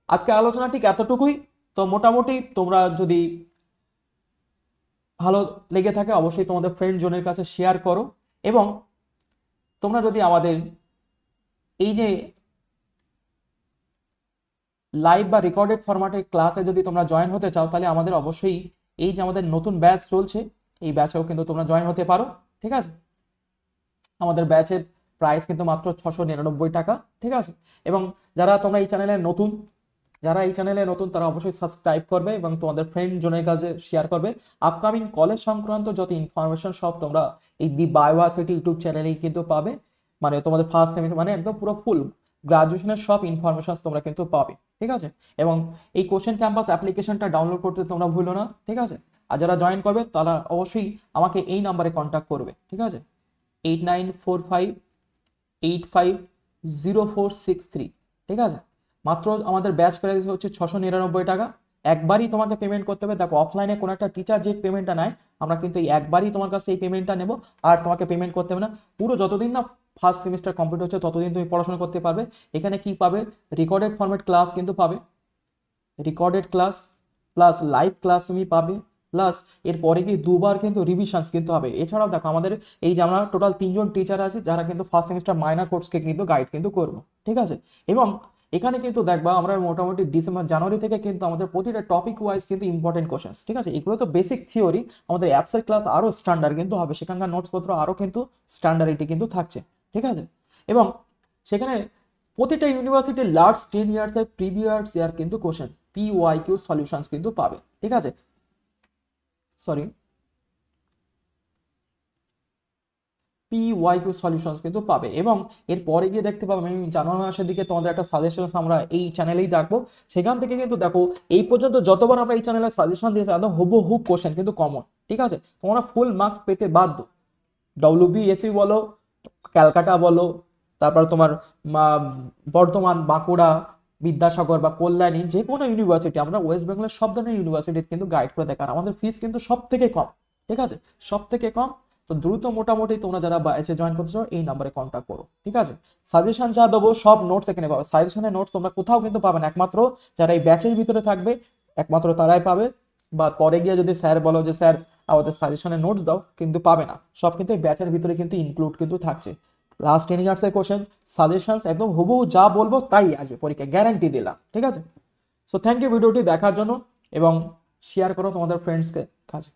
আজকে আলোচনা ঠিক এতটুকুই। তো মোটামুটি তোমরা যদি ভালো লেগে থাকে অবশ্যই তোমাদের ফ্রেন্ড জনের কাছে শেয়ার করো, এবং তোমরা যদি আমাদের এই যে লাইভ বা রেকর্ডেড ফরম্যাটের ক্লাসে যদি তোমরা জয়েন হতে চাও, তাহলে আমাদের অবশ্যই এই যে আমাদের নতুন ব্যাচ চলছে, এই ব্যাচেও কিন্তু তোমরা জয়েন হতে পারো। ঠিক আছে, আমাদের ব্যাচের প্রাইস কিন্তু মাত্র 699 টাকা। ঠিক আছে, এবং যারা তোমরা এই চ্যানেলে নতুন, তারা অবশ্যই সাবস্ক্রাইব করবে এবং তোমাদের ফ্রেন্ড জনের কাছে শেয়ার করবে। আপকামিং কলেজ সংক্রান্ত যত ইনফরমেশন সব তোমরা এই দি বায়োভার্সিটি ইউটিউব চ্যানেলেই কিন্তু পাবে। মানে তোমাদের ফার্স্ট সেমিস্টার মানে একদম পুরো ফুল গ্রাজুয়েশনের সব ইনফরমেশন তোমরা কিন্তু পাবে। ঠিক আছে, এবং এই কোশ্চেন ক্যাম্পাস অ্যাপ্লিকেশনটা ডাউনলোড করতে তোমরা ভুলো না। ঠিক আছে, আর যারা জয়েন করবে তারা অবশ্যই আমাকে এই নাম্বারে কন্ট্যাক্ট করবে। ঠিক আছে, 8945850463। ঠিক আছে, মাত্র আমাদের ব্যাচ প্রাইস হচ্ছে 699 টাকা। একবারই তোমাকে পেমেন্ট করতে হবে। দেখো, অফলাইনে কোনো একটা টিচার যে পেমেন্টটা নেয়, আমরা কিন্তু এই একবারই তোমার কাছে এই পেমেন্টটা নেব, আর তোমাকে পেমেন্ট করতে হবে না। পুরো যতদিন না ফার্স্ট সেমিস্টার কমপ্লিট হচ্ছে ততদিন তুমি পড়াশোনা করতে পারবে। এখানে কি পাবে, রেকর্ডেড ফরম্যাট ক্লাস কিন্তু পাবে, recorded class plus live class তুমি পাবে, প্লাস এরপরে কি দুবার কিন্তু রিভিশনস কিন্তু হবে। এছাড়াও দেখো, আমাদের এই যে আমরা টোটাল 3জন টিচার আছে যারা কিন্তু ফার্স্ট সেমিস্টার মাইনর কোর্সকে কিন্তু গাইড কিন্তু করবো। ঠিক আছে, এবং এখানে কিন্তু দেখবা আমরা মোটামুটি ডিসেম্বর জানুয়ারি থেকে কিন্তু আমাদের প্রতিটা টপিক ওয়াইজ কিন্তু ইম্পর্টেন্ট কোশ্চেন। ঠিক আছে, এগুলো তো বেসিক থিওরি, আমাদের অ্যাপসের ক্লাস আরও স্ট্যান্ডার্ড কিন্তু হবে, সেখানকার নোটসপত্র আরও কিন্তু স্ট্যান্ডার্ডিটি কিন্তু থাকছে। ঠিক আছে, এবং সেখানে প্রতিটা ইউনিভার্সিটির লাস্ট 10 ইয়ার্সের প্রিভিয়াস ইয়ার কিন্তু কোশ্চেন PYQ সলিউশনস কিন্তু পাবে। ঠিক আছে, সরি, PYQ সলিউশনস কিন্তু পাবে। এবং এরপরে গিয়ে দেখতে পাবে আমি জানুয়ারি মাসের দিকে তোমাদের একটা সাজেশন আমরা এই চ্যানেলেই দেখবো। সেখান থেকে কিন্তু দেখো, এই পর্যন্ত যতবার আমরা এই চ্যানেলে সাজেশন দিয়েছি একদম হুবহু কোশ্চেন কিন্তু কমন। ঠিক আছে, তোমরা ফুল মার্কস পেতে বাধ্য। WBSC বলো, ক্যালকাটা বলো, তারপর তোমার বর্ধমান, বাঁকুড়া, বিদ্যাসাগর বা কল্যাণী, যে কোনো ইউনিভার্সিটি, আমরা ওয়েস্ট বেঙ্গলের সব ধরনের ইউনিভার্সিটি কিন্তু গাইড করে দেয়, কারণ আমাদের ফিস কিন্তু সব থেকে কম। ঠিক আছে, সব থেকে কম। তো দ্রুত মোটামুটি তোমরা যারা ব্যাচে জয়েন করতে চাও এই নাম্বারে কন্ট্যাক্ট করো। ঠিক আছে, সাজেশন যা দেবো সব নোটস এখানে পাবে। সাজেশনের নোটস তোমরা কোথাও কিন্তু পাবে না, একমাত্র যারা এই ব্যাচের ভিতরে থাকবে একমাত্র তারাই পাবে। বা পরে গিয়ে যদি স্যার বলো যে স্যার আমাদের সাজেশনের নোটস দাও, কিন্তু পাবে না, সব কিন্তু এই ব্যাচের ভিতরে কিন্তু ইনক্লুড কিন্তু থাকছে। লাস্ট 10 ইয়ার্সের কোশ্চেন, সাজেশনস একদম হুবহু যা বলবো তাই আসবে পরীক্ষায়, গ্যারান্টি দিলাম। ঠিক আছে, সো থ্যাংক ইউ ভিডিওটি দেখার জন্য, এবং শেয়ার করো তোমাদের ফ্রেন্ডসকে কাছে।